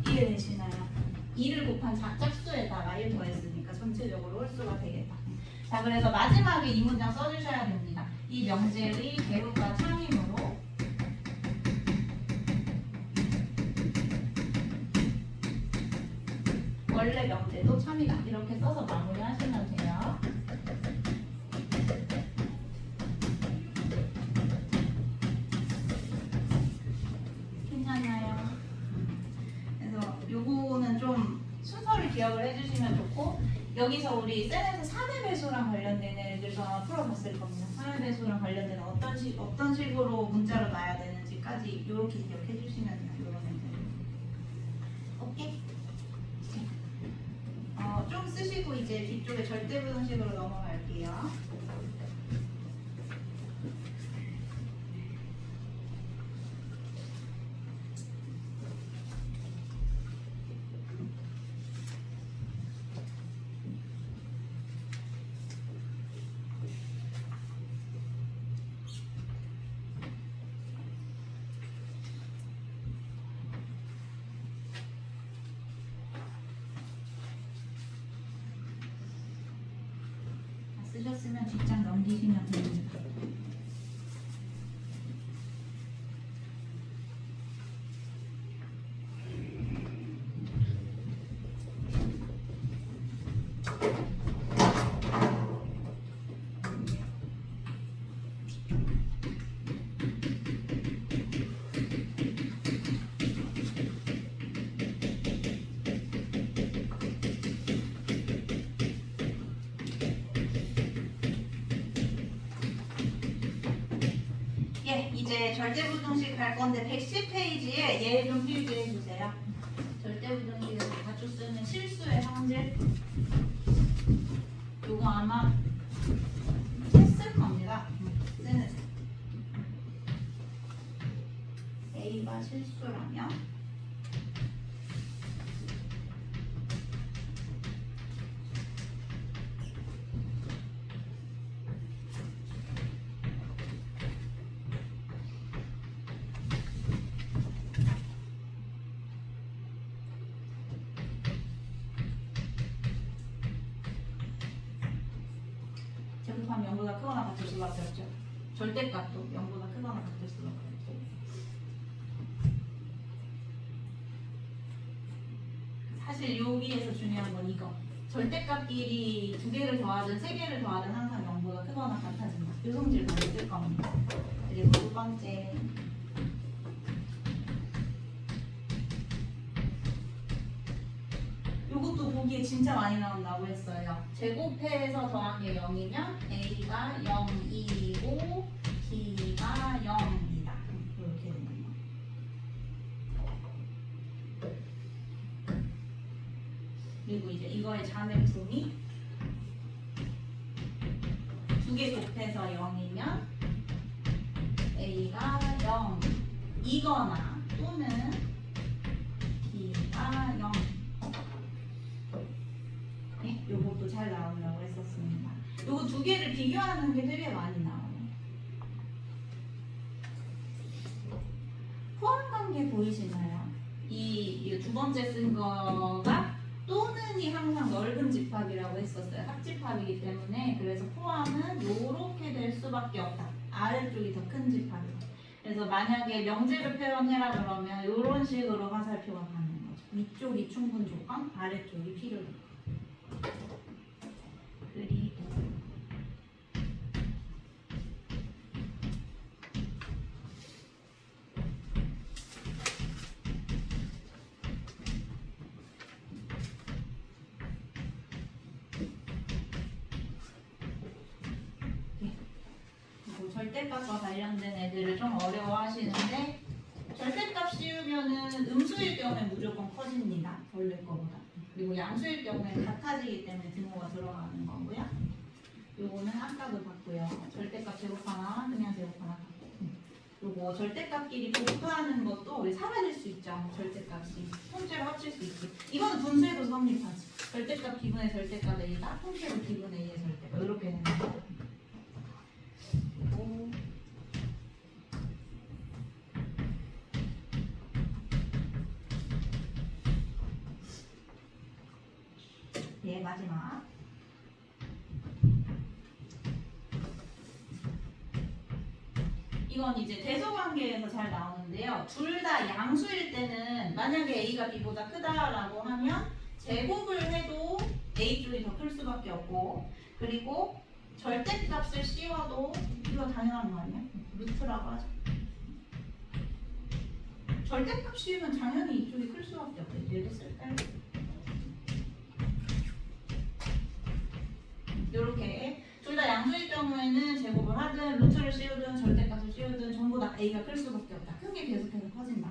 이해되시나요? 2를 곱한 짝수에다가 1 더했으니까 전체적으로 홀수가 되겠다. 자, 그래서 마지막에 이 문장 써주셔야 됩니다. 이 명제의 대우가 참이므로 원래 명제도 참이다. 이렇게 써서 마무리하시면 돼요. 괜찮나요? 그래서 요거는 좀 순서를 기억을 해주시면 좋고 여기서 우리 셀에서 3의 배수랑 관련된 애들도 아마 풀어봤을 겁니다. 3의 배수랑 관련된 어떤 식으로 문자로 놔야 되는지까지 이렇게 기억해 주시면 돼요. 이런 애들. 오케이? 좀 쓰시고 이제 뒤쪽에 절대부등식으로 넘어갈게요. 쓰셨으면 뒷장 넘기시면 됩니다. 절대부등식 갈 건데 110페이지에 얘 좀 필기해 주세요. 절대부등식에서 자주 쓰는 실수의 성질. 요거 아마 했을 겁니다. 쓰는 A가 실수라면 제곱하면 0보다 크거나 같을 수밖에 없죠. 절대값도 0보다 크거나 같을 수밖에 없고. 사실 여기에서 중요한 건 이거. 절대값끼리 두 개를 더하든 세 개를 더하든 항상 0보다 크거나 같아진다. 이 성질 많이 쓸 겁니다. 그리고 두 번째. 요것도 보기에 진짜 많이 나온다고 했어요. 제곱해서 더한 게 0이면 A가 0이고 B가 0이다. 이렇게 되는 거. 그리고 이제 이거의 자매품이 두 개 곱해서 0이면 A가 0이거나 또는 B가 0. 네, 요것도 잘 나오려고 했었습니다. 요거 두 개를 비교하는 게 되게 많이 나와요. 포함 관계 보이시나요? 이 두 번째 쓴 거가 또는이 항상 넓은 집합이라고 했었어요. 합집합이기 때문에. 그래서 포함은 요렇게 될 수밖에 없다. 아래쪽이 더 큰 집합이다. 그래서 만약에 명제를 표현해라 그러면 요런 식으로 화살표가 가는 거죠. 위쪽이 충분 조건, 아래쪽이 필요 조건. 그리고 절대값과 관련된 애들을 좀 어려워하시는데 절대값 씌우면은 음수일 경우에 무조건 커집니다. 원래 거보다. 그리고 양수일 경우에 같아지기 때문에 등호가 들어가는 거고요. 요거는 아까도 봤고요. 절대값 제곱하나 그냥 제곱하나 같고. 요거 절대값끼리 곱하는 것도 우리 사라질 수 있죠. 절대값이 통째로 합칠 수 있게. 이거는 분수에도 성립하지. 절대값 B분의 절대값 A가 통째로 B분의 A의 절대값 이렇게 되는 거예요. 그리고 예, 마지막. 이건 이제 대소관계에서 잘 나오는데요. 둘 다 양수일 때는 만약에 A가 B보다 크다라고 하면 제곱을 해도 A 쪽이 더 클 수밖에 없고, 그리고 절대값을 씌워도 이거 당연한 거 아니야? 루트라고 하죠. 절대값 씌우면 당연히 이쪽이 클 수밖에 없대. 얘도 쓸까요? 이렇게 둘 다 양수일 경우에는 제곱을 하든 루트를 씌우든 절대값을 씌우든 전부 다 A가 클 수밖에 없다. 큰 게 계속해서 커진다.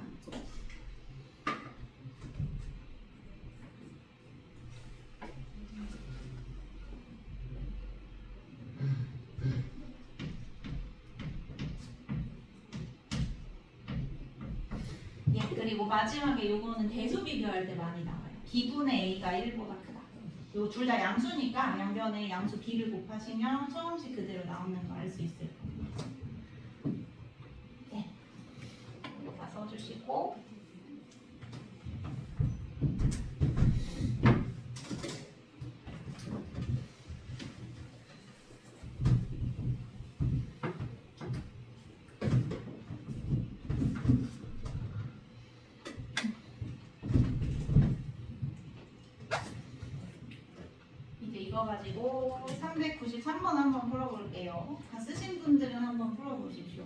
예, 그리고 마지막에 요거는 대수 비교할 때 많이 나와요. B분의 A가 1보다 크다. 요 둘 다 양수니까 양변에 양수 B를 곱하시면 처음식 그대로 나오는 거 알 수 있을 겁니다. 네, 다 써주시고 이거 가지고 393번 한번 풀어볼게요. 다 쓰신 분들은 한번 풀어보십시오.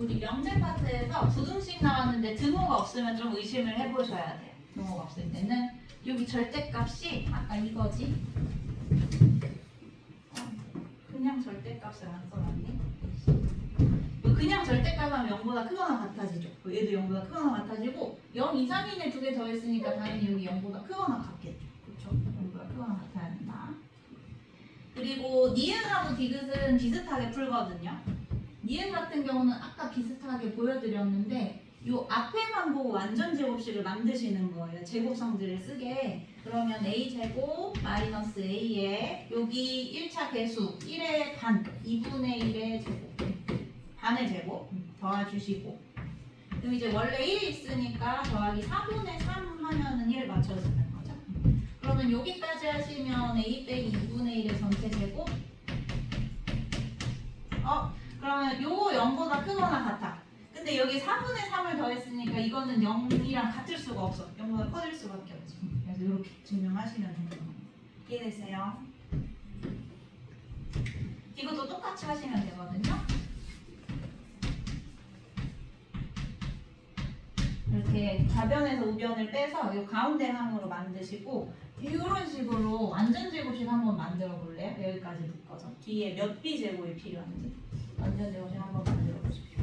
우리 명제 파트에서 부등식 나왔는데 등호가 없으면 좀 의심을 해보셔야 돼요. 등호가 없을 때는 여기 절대값이 아까 이거지? 그냥 절대값을 안 써놨네. 그냥 절대값은 0보다 크거나 같아지죠. 얘도 0보다 크거나 같아지고 0 이상인의 두 개 더했으니까 당연히 여기 0보다 크거나 같겠죠. 그렇죠? 0보다 크거나 같아야 된다. 그리고 니은하고 디귿은 비슷하게 풀거든요. 니은 같은 경우는 아까 비슷하게 보여드렸는데 요 앞에만 보고 완전 제곱식을 만드시는 거예요. 제곱성질을 쓰게. 그러면 a제곱 마이너스 a에 여기 1차 개수 1의 반 2분의 1의 제곱 반의 제곱 더해주시고 그럼 이제 원래 1이 있으니까 더하기 4분의 3 하면은 1 맞춰지는 거죠. 그러면 여기까지 하시면 a 빼기 2분의 1의 전체 제곱 그러면 요거 0보다 크거나 같아. 근데 여기 4분의 3을 더했으니까 이거는 0이랑 같을 수가 없어. 0보다 커질 수밖에 없지. 그래서 이렇게 증명하시면 됩니다. 이해되세요? 이것도 똑같이 하시면 되거든요. 이렇게 좌변에서 우변을 빼서 이 가운데 항으로 만드시고 이런 식으로 완전 제곱식 한번 만들어 볼래요? 여기까지 묶어서 뒤에 몇 b 제곱이 필요한지 완전 제곱식 한번 만들어 보십시오.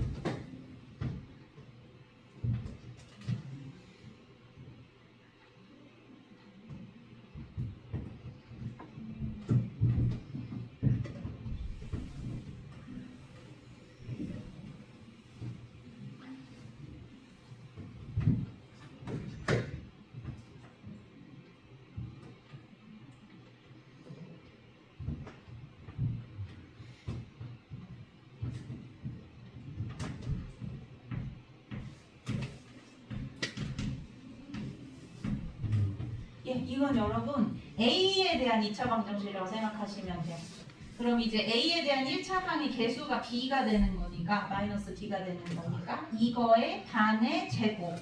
이건 여러분 A에 대한 2차 방정식이라고 생각하시면 돼요. 그럼 이제 A에 대한 1차 항이 개수가 B가 되는 거니까 마이너스 D가 되는 거니까 이거의 반의 제곱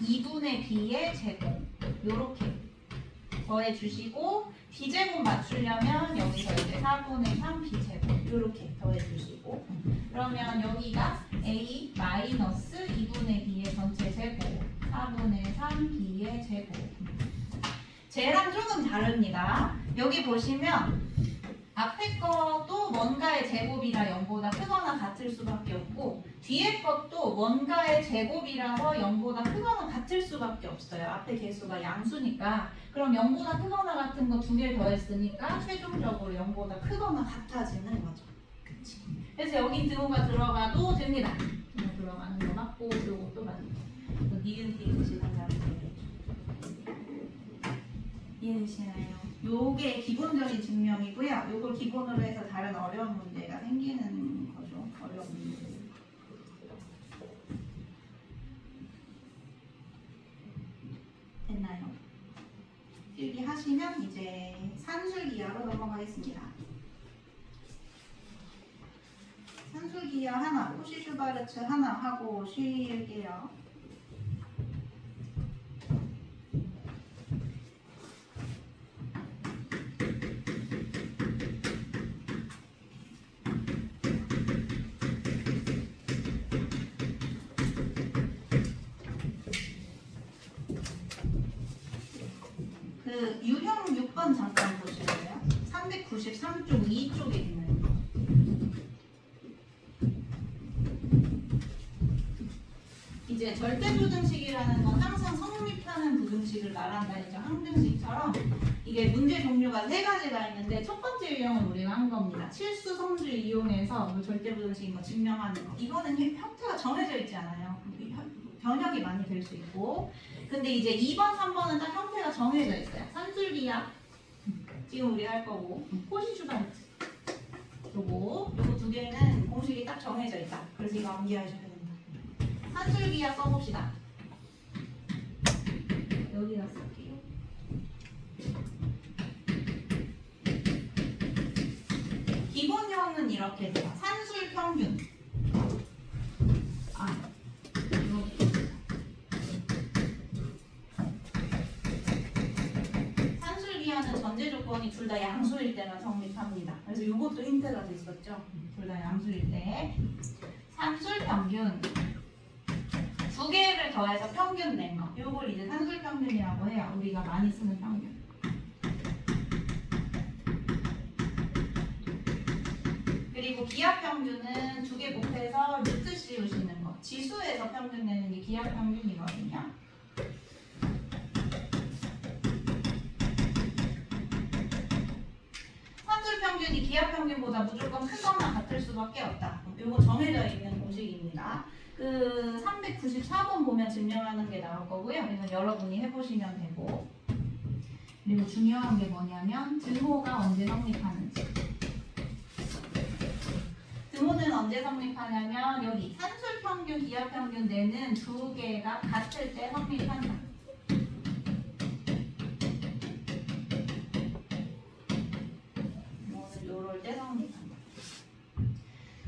2분의 B의 제곱 요렇게 더해주시고 B제곱 맞추려면 여기서 이제 4분의 3 B제곱 요렇게 더해주시고 그러면 여기가 A 마이너스 2분의 B의 전체 제곱 4분의 3 B의 제곱 쟤랑 조금 다릅니다. 여기 보시면 앞에 것도 뭔가의 제곱이라 0보다 크거나 같을 수밖에 없고 뒤에 것도 뭔가의 제곱이라서 0보다 크거나 같을 수밖에 없어요. 앞에 개수가 양수니까 그럼 0보다 크거나 같은 거 두 개 더했으니까 최종적으로 0보다 크거나 같아지는 거죠. 그치? 그래서 여기 등호가 들어가도 됩니다. 등호 들어가는 거 맞고 요것도 맞고 니은 디귿이 달라요. 이해되시나요? 요게 기본적인 증명이고요. 요걸 기본으로 해서 다른 어려운 문제가 생기는 거죠. 어려운 문제. 됐나요? 필기 하시면 이제 산술기하로 넘어가겠습니다. 산술기하 하나, 코시-슈바르츠 하나 하고 쉬게요. 그 유형 6번 잠깐 보실래요? 393쪽 2쪽에 있는 거. 이제 절대부등식이라는 건 항상 성립하는 부등식을 말한다. 이제 항등식처럼 이게 문제 종류가 세 가지가 있는데 첫 번째 유형은 우리가 한 겁니다. 실수 성질 이용해서 뭐 절대부등식인 거 증명하는 거. 이거는 형태가 정해져 있지 않아요. 변형이 많이 될 수 있고 근데 이제 2번, 3번은 딱 형태가 정해져 있어요. 산술기하 지금 우리 할 거고 코시-슈바르츠 요거 두 개는 공식이 딱 정해져 있다. 그래서 이거 암기하셔야 된다. 산술기하 써봅시다. 여기다 쓸게요. 기본형은 이렇게 돼요. 산술 평균 산술기하는 전제 조건이 둘 다 양수일 때만 성립합니다. 그래서 이것도 힌트가 됐었죠. 둘 다 양수일 때 산술 평균 두 개를 더해서 평균 낸 거. 이걸 이제 산술 평균이라고 해요. 우리가 많이 쓰는 평균. 그리고 기하 평균은 두 개 곱해서 루트 씌우시는 거. 지수에서 평균 내는 게 기하 평균이거든요. 산술 평균이 기하 평균보다 무조건 크거나 같을 수밖에 없다. 이거 정해져 있는 공식입니다. 그 394번 보면 증명하는 게 나올 거고요. 그래서 여러분이 해보시면 되고. 그리고 중요한 게 뭐냐면 등호가 언제 성립하는지. 등호는 언제 성립하냐면 여기 산술 평균, 기하 평균 내는 두 개가 같을 때 성립한다. 요럴 때 성립한다.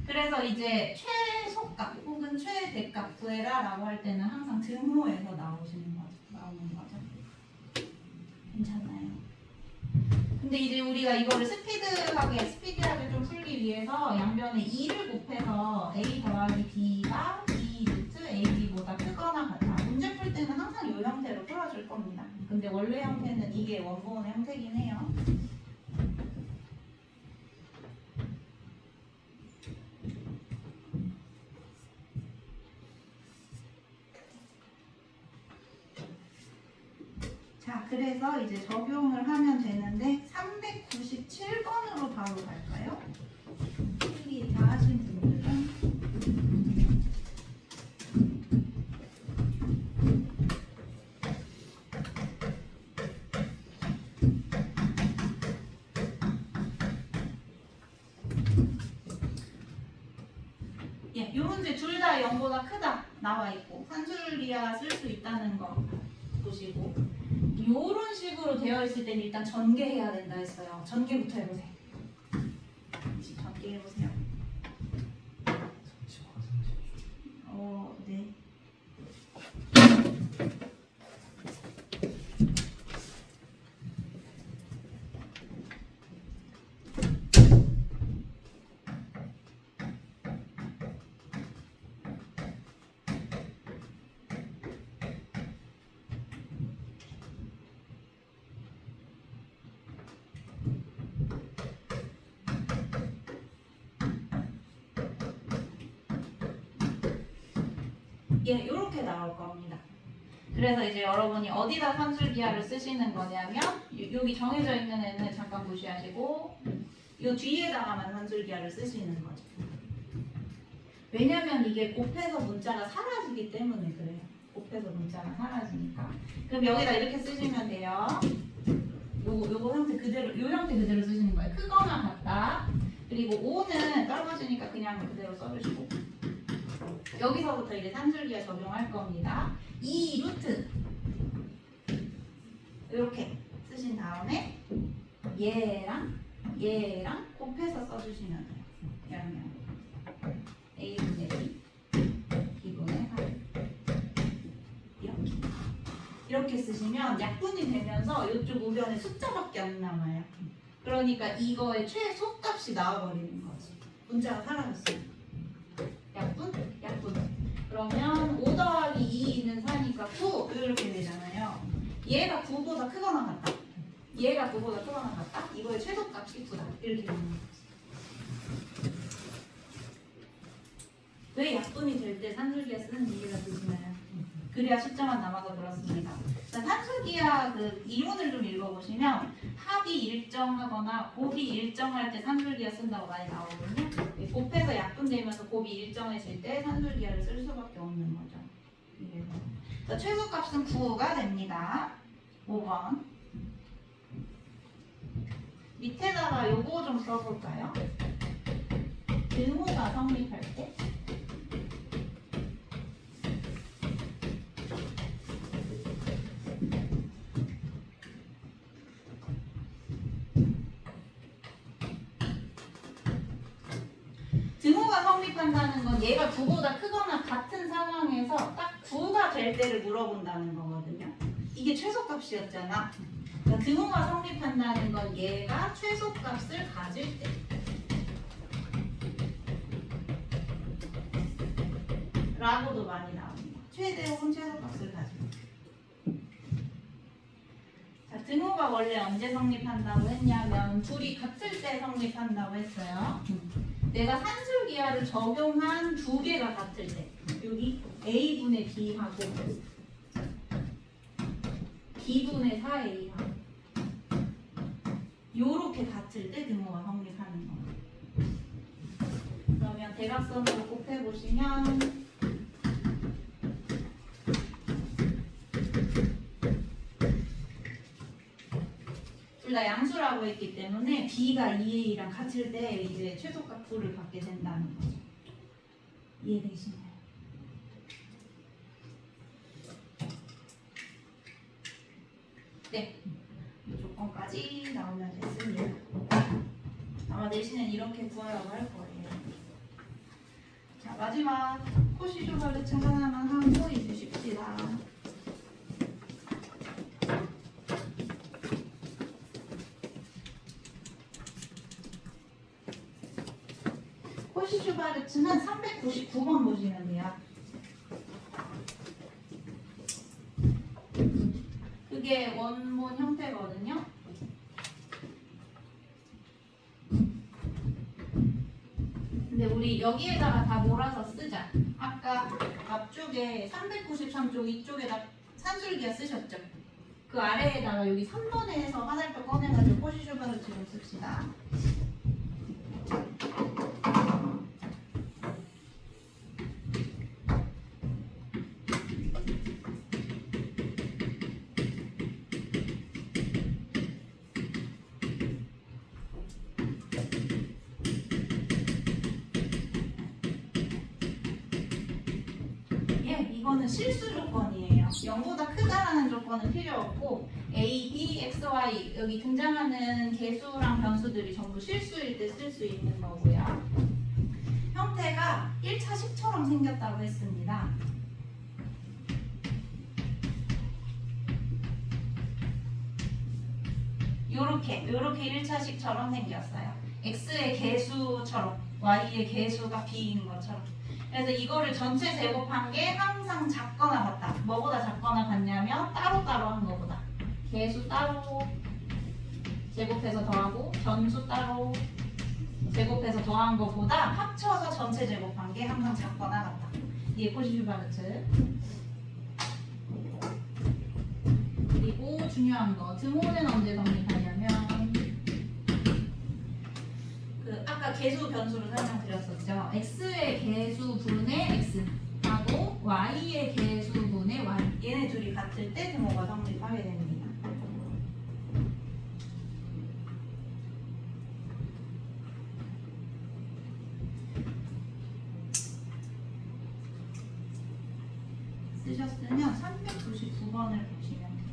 그래서 이제 최소값 혹은 최대값 구해라라고 할 때는 항상 등호에서 나오는 거죠. 괜찮나요? 근데 이제 우리가 이거를 스피디하게 좀 풀기 위해서 양변에 2를 곱해서 a 더하기 b가 b 루트 ab보다 크거나 같아. 문제 풀 때는 항상 이 형태로 풀어줄 겁니다. 근데 원래 형태는 이게 원본의 형태긴 해요. 자, 그래서 이제 적용을 하면 되는데 397번으로 바로 갈까요? 필기 다 하신 분들은 예, 요 문제 둘 다 0보다 크다 나와 있고 산술기하 쓸 수 있다는 거 보시고 요런 식으로 되어 있을 때는 일단 전개해야 된다 했어요. 전개부터 해보세요. 전개해보세요. 네. 예, 이렇게 나올 겁니다. 그래서 이제 여러분이 어디다 산술기하를 쓰시는 거냐면 여기 정해져 있는 애는 잠깐 무시하시고 이 뒤에다가만 산술기하를 쓰시는 거죠. 왜냐면 이게 곱해서 문자가 사라지기 때문에 그래요. 곱해서 문자가 사라지니까. 그럼 여기다 이렇게 쓰시면 돼요. 요거 형태 그대로, 요 형태 그대로 쓰시는 거예요. 크거나 같다. 그리고 5는 떨어지니까 그냥 그대로 써주시고. 여기서부터 이제 산술기하 적용할 겁니다. 2 루트 이렇게 쓰신 다음에 얘랑 곱해서 써주시면 돼요. 그러면 A분의 B, B분의 8 이렇게 쓰시면 약분이 되면서 이쪽 우변에 숫자밖에 안 남아요. 그러니까 이거의 최소값이 나와버리는 거지. 문자가 사라졌어요. 약분? 그러면 5 더하기 2는 4니까 9 이렇게 되잖아요. 얘가 9보다 크거나 같다. 얘가 9보다 크거나 같다. 이거의 최소값이 9다. 이렇게 되는 거지. 왜 약분이 될 때 산술기하 쓰는 이유가 되시나요? 그래야 숫자만 남아서 그렇습니다. 산술기하 그 이론을 좀 읽어보시면 합이 일정하거나 곱이 일정할 때 산술기하 쓴다고 많이 나오거든요. 곱해서 약분되면서 곱이 일정해질 때 산술기하를 쓸 수밖에 없는 거죠. 그래서 최소값은 9가 됩니다. 5번. 밑에다가 요거 좀 써볼까요? 등호가 성립할 때 등호가 성립한다는 건 얘가 9보다 크거나 같은 상황에서 딱 9가 될 때를 물어본다는 거거든요. 이게 최소값이었잖아. 그러니까 등호가 성립한다는 건 얘가 최소값을 가질 때. 라고도 많이 나옵니다. 최대 혹은 최소값을 가지고. 자, 등호가 원래 언제 성립한다고 했냐면 둘이 같을 때 성립한다고 했어요. 내가 산술기하를 적용한 두 개가 같을 때, 여기 A분의 B하고 B분의 4A하고 요렇게 같을 때 등호가 성립하는 거예요. 그러면 대각선으로 곱해보시면 둘 다 양수라고 했기 때문에 B가 2A랑 같을 때 이제 최소값 9를 갖게 된다는 거죠. 이해되시나요? 네. 이 조건까지 나오면 됐습니다. 아마 내신은 이렇게 구하라고 할 거예요. 자, 마지막 코시쇼바르츠 하나만 하고 해주십시다. 코시쇼바르츠는 399번 보시면 돼요. 그게 원본 형태거든요. 근데 우리 여기에다가 다 몰아서 쓰자. 아까 앞쪽에 393쪽 이쪽에다 산술기하 쓰셨죠? 그 아래에다가 여기 3번에서 화살표 꺼내가지고 코시쇼바르츠를 씁시다. 이거는 실수 조건이에요. 0보다 크다라는 조건은 필요 없고 A, B, X, Y 여기 등장하는 개수랑 변수들이 전부 실수일 때 쓸 수 있는 거고요. 형태가 1차식처럼 생겼다고 했습니다. 요렇게 1차식처럼 생겼어요. X의 개수처럼 Y의 개수가 B인 것처럼. 그래서 이거를 전체 제곱한 게 항상 작거나 같다. 뭐보다 작거나 같냐면 따로따로 한 거보다. 개수 따로 제곱해서 더하고 변수 따로 제곱해서 더한 거보다 합쳐서 전체 제곱한 게 항상 작거나 같다. 이게 코시쇼바르츠. 그리고 중요한 거 등호는 언제 성립하냐면 아까 개수 변수로 설명드렸었죠. x의 개수분의 x 하고 y의 개수분의 y 얘네 둘이 같을 때 등호가 성립하게 됩니다. 쓰셨으면 399번을 보시면 돼요.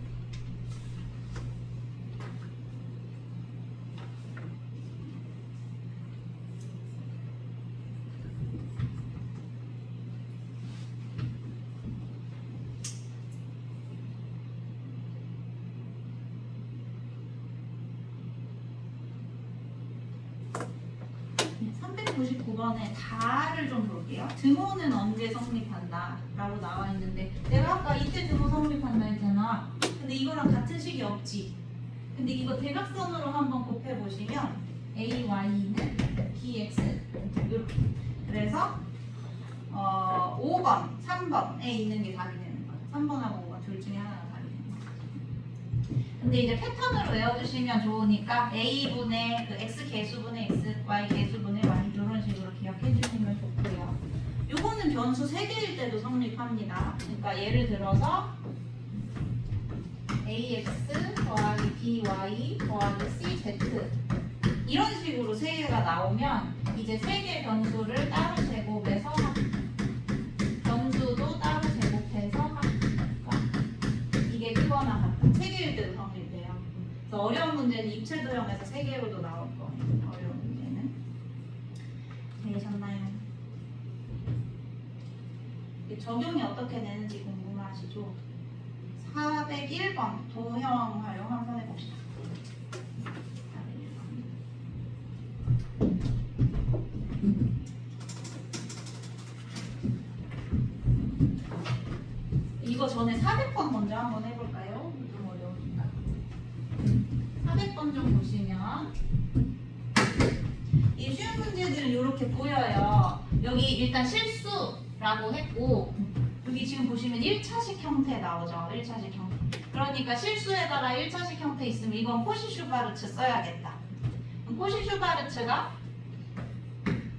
네, 399번에 다를 좀 볼게요. 등호는 언제 성립한다 라고 나와 있는데 내가 아까 이때 등호 성립한다 했잖아. 근데 이거랑 같은 식이 없지. 근데 이거 대각선으로 한번 곱해보시면 AY는 BX 이렇게. 그래서 5번, 3번에 있는 게 답이 되는 거죠. 3번하고 5번 둘 중에 하나가 답이 되는 거죠. 근데 이제 패턴으로 외워주시면 좋으니까 A분의 그 X 개수분의 X, Y 개수분의 Y 이런 식으로 기억해주시면 좋고요. 요거는 변수 3개일 때도 성립합니다. 그러니까 예를 들어서 AX 더하기 BY 더하기 CZ 이런 식으로 3개가 나오면 이제 3개 변수를 따로 제곱해서 변수도 따로 제곱해서 합과 이게 크거나 같다. 3개일 때도 성립돼요. 그래서 어려운 문제는 입체도형에서 3개로도 나올 거예요. 어려운 문제는. 되셨나요? 적용이 어떻게 되는지 궁금하시죠? 401번 도형 활용 한번 해봅시다. 401번. 이거 전에 400번 먼저 한번 해볼까요? 좀 어려우니까. 400번 좀 보시면 이 쉬운 문제들은 이렇게 보여요. 여기 일단 실수라고 했고 여기 지금 보시면 1차식 형태 나오죠. 1차식 형태. 그러니까 실수에다가 1차식 형태 있으면 이건 코시-슈바르츠 써야겠다. 코시-슈바르츠가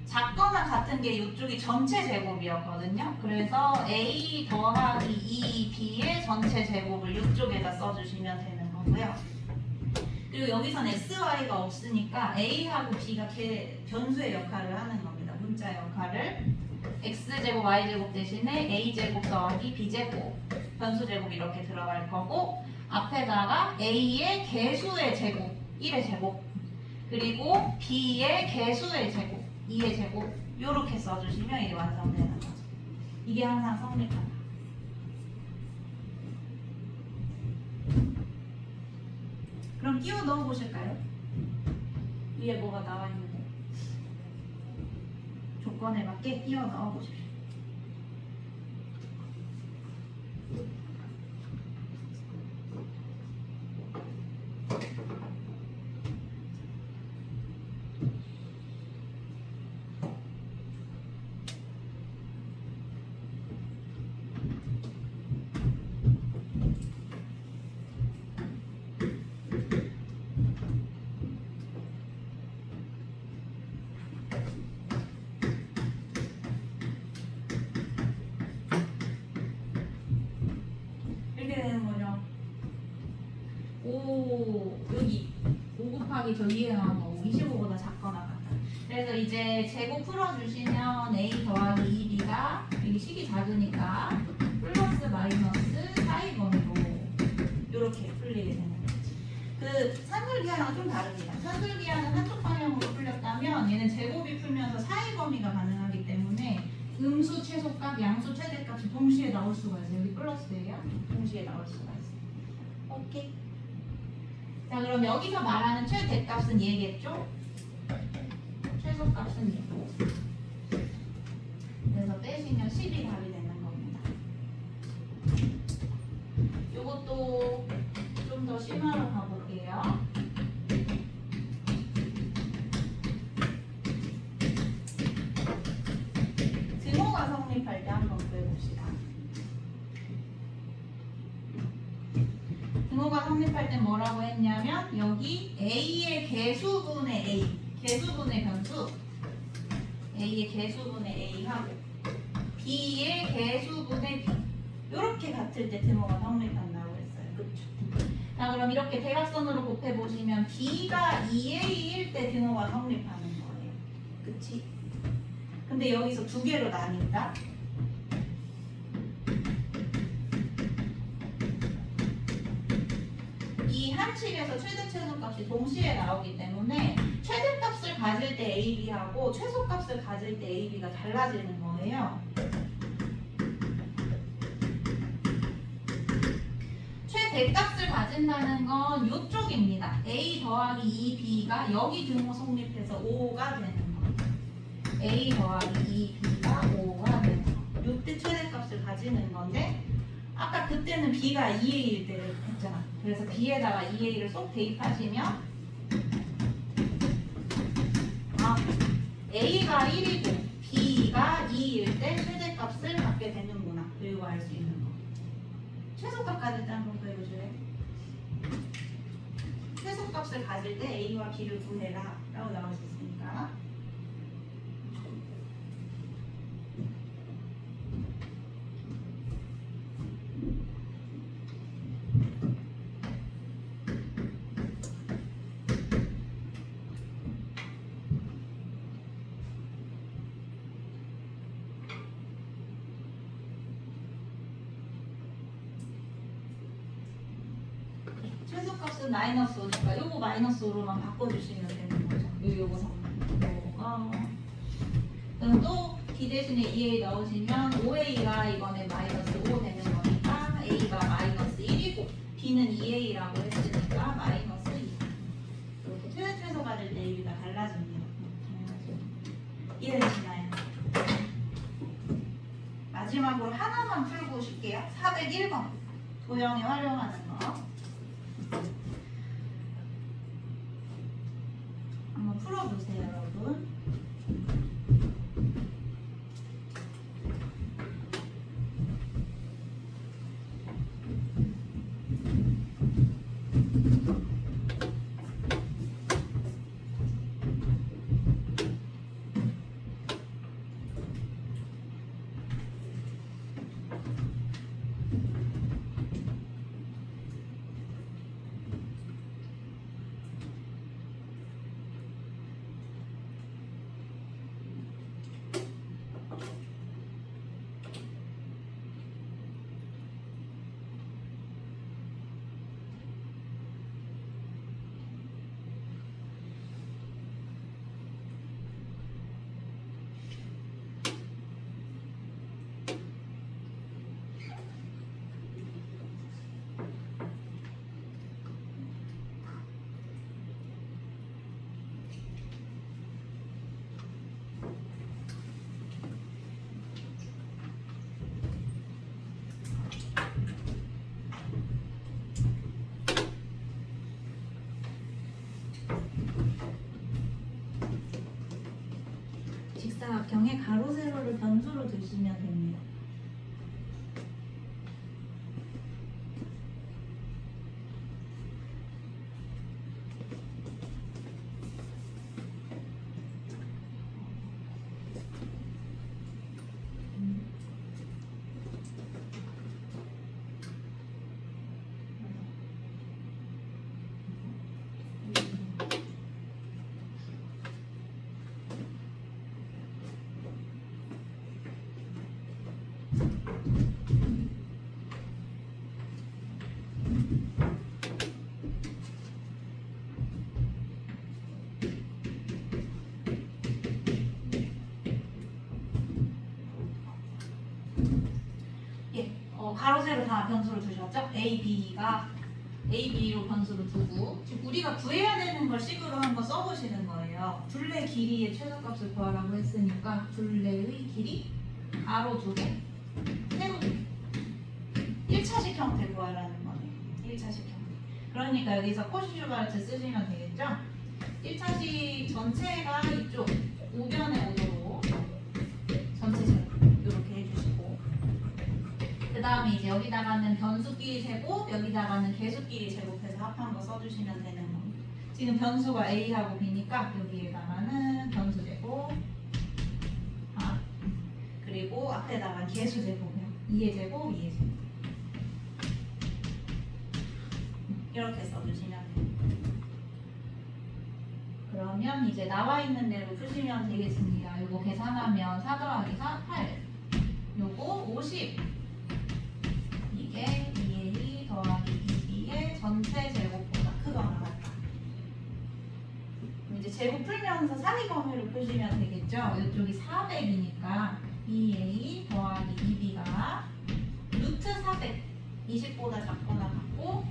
작거나 같은 게 이쪽이 전체 제곱이었거든요. 그래서 A 더하기 2B의 전체 제곱을 이쪽에다 써주시면 되는 거고요. 그리고 여기선 SY가 없으니까 A하고 B가 변수의 역할을 하는 겁니다. 문자 역할을. X제곱 Y제곱 대신에 A제곱 더하기 B제곱 변수 제곱 이렇게 들어갈 거고 앞에다가 A의 개수의 제곱 1의 제곱 그리고 B의 개수의 제곱 2의 제곱 이렇게 써주시면 이게 완성되는 거죠. 이게 항상 성립한다. 그럼 끼워 넣어 보실까요? 위에 뭐가 나와 있는데 조건에 맞게 끼워 넣어 보십시오. 이렇게 되는 거죠. 5 여기 5 곱하기 저 위에 나온 거 25보다 작거나 같다. 그래서 이제 제곱 풀어주시면 A 더하기 2B가 여기 식이 작으니까 플러스 마이너스 사이번으로 이렇게 풀리게 되는 거지. 그 산술기하랑 좀 다릅니다. 산술기하는 한쪽 방향으로 풀렸다면 얘는 제곱이 풀면서 사이 범위가 가능하기 때문에 음수 최소값, 양수 최대값이 동시에 나올 수가 있어요. 여기 플러스예요. 동시에 나올 수가 있어요. 오케이. 자, 그럼 여기서 말하는 최대값은 얘겠죠? 최소값은 얘고. 그래서 빼시면 10이 답이 되는 겁니다. 요것도 좀 더 심화로 가볼게요. 등호가 성립할 때 한번 구해봅시다. 등호가 성립할 때 뭐라고 했냐면 여기 A의 개수분의 A, 개수분의 변수 A의 개수분의 A하고 B의 개수분의 B 이렇게 같을 때 등호가 성립한다고 했어요. 그렇죠? 자, 그럼 이렇게 대각선으로 곱해보시면 B가 2A일 때 등호가 성립하는 거예요. 그치? 근데 여기서 두 개로 나뉜다. 이 한 칙에서 최대 최소값이 동시에 나오기 때문에 최대값을 가질 때 AB하고 최소값을 가질 때 AB가 달라지는 거예요. 최대값을 가진다는 건 이쪽입니다. A 더하기 2B가 여기 등호 성립해서 5가 되는 거예요. A 더하기 2B가 5가 되는 거. 이때 최대값을 가지는 건데 아까 그때는 B가 2A일 때 했잖아. 그래서 B에다가 2A를 쏙 대입하시면 A가 1이고 B가 2일 때 최대값을 갖게 되는구나. 그리고 알 수 있는 거. 최소값 가질 때 한번 보여줘요. 최소값을 가질 때 A와 B를 구해라 라고 나올 수 있으니까 최소값은 마이너스 5니까 요거 마이너스 5로만 바꿔주시면 되는 거죠. 요거 성분. 그럼 또 D 대신에 2A 넣으시면 5A가 이번에 마이너스 5 되는 거니까 A가 마이너스 1이고 B는 2A라고 했으니까 마이너스 2. 이렇게 최소 가질 때 AB가 달라집니다. 이해되시나요? 마지막 마지막으로 하나만 풀고 쉴게요. 401번 도형에 활용하는 거 한번 풀어보세요, 여러분. 직사각형의 가로 세로를 변수로 두시면 됩니다. 가로 세로 다 변수로 두셨죠? A, B가 A, B로 변수로 두고 지금 우리가 구해야 되는 걸 식으로 한번 써보시는 거예요. 둘레 길이의 최소값을 구하라고 했으니까 둘레의 길이 가로 2개, 세로 2개 1차식 형태 구하라는 거네요. 1차식 형태. 그러니까 여기서 코시슈바르트 쓰시면 되겠죠? 1차식 전체가 이쪽 우변의 오도로 전체적으로 이렇게 해주시고 그 다음에 이제 여기다가는 변수끼리 제곱, 여기다가는 개수끼리 제곱해서 합한 거 써주시면 되는 겁니다. 지금 변수가 A하고 B니까 여기에다가는 변수 제곱, 그리고 앞에다가 개수 제곱이요. 2의 제곱, 2의 제곱. 이렇게 써주시면 돼요. 그러면 이제 나와 있는 대로 푸시면 되겠습니다. 요거 계산하면 4 더하기 4, 8. 요거 50. 이게 2의 2 더하기 2의 전체 제곱보다 크거나 같다. 그럼 이제 제곱 풀면서 상위 범위로 푸시면 되겠죠? 이쪽이 400이니까 2a 더하기 2b가 루트 400 20보다 작거나 같고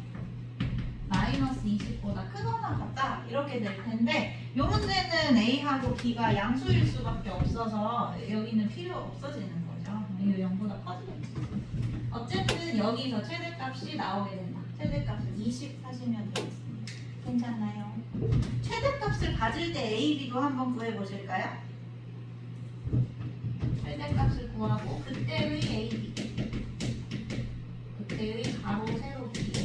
마이너스 20보다 크거나 같다 이렇게 될 텐데 이 문제는 a하고 b가 양수일 수밖에 없어서 여기는 필요 없어지는 거죠. 이거 0보다 커지겠죠. 어쨌든 여기서 최대값이 나오게 된다. 최대값을 20 하시면 되겠습니다. 괜찮나요? 최대값을 가질 때 a, b도 한번 구해보실까요? 최대값을 구하고 그때의 a, b 그때의 가로, 세로, b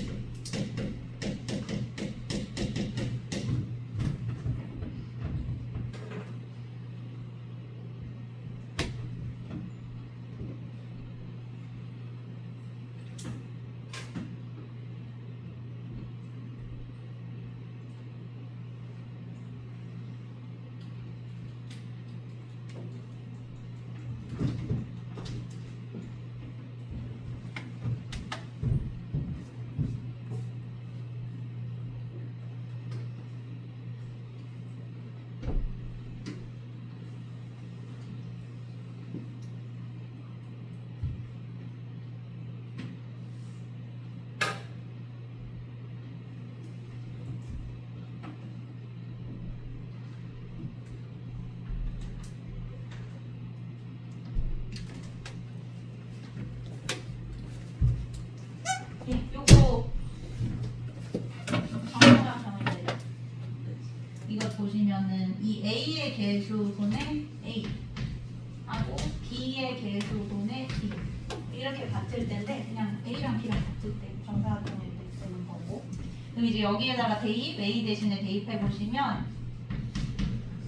개수분의 A 하고 B의 개수분의 B 이렇게 같을 때인데 그냥 A랑 B랑 같을 때 정사각형일 때 쓰는 거고 그럼 이제 여기에다가 대입 A 대신에 대입해 보시면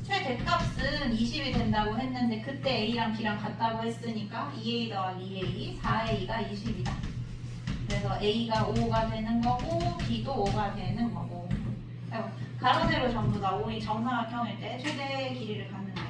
최대값은 20이 된다고 했는데 그때 A랑 B랑 같다고 했으니까 2A 더하기 2A 4A가 20이다. 그래서 A가 5가 되는 거고 B도 5가 되는 거고 가로 세로 전부 다 5이 정사각형일 때 최대 길이를 갖는다.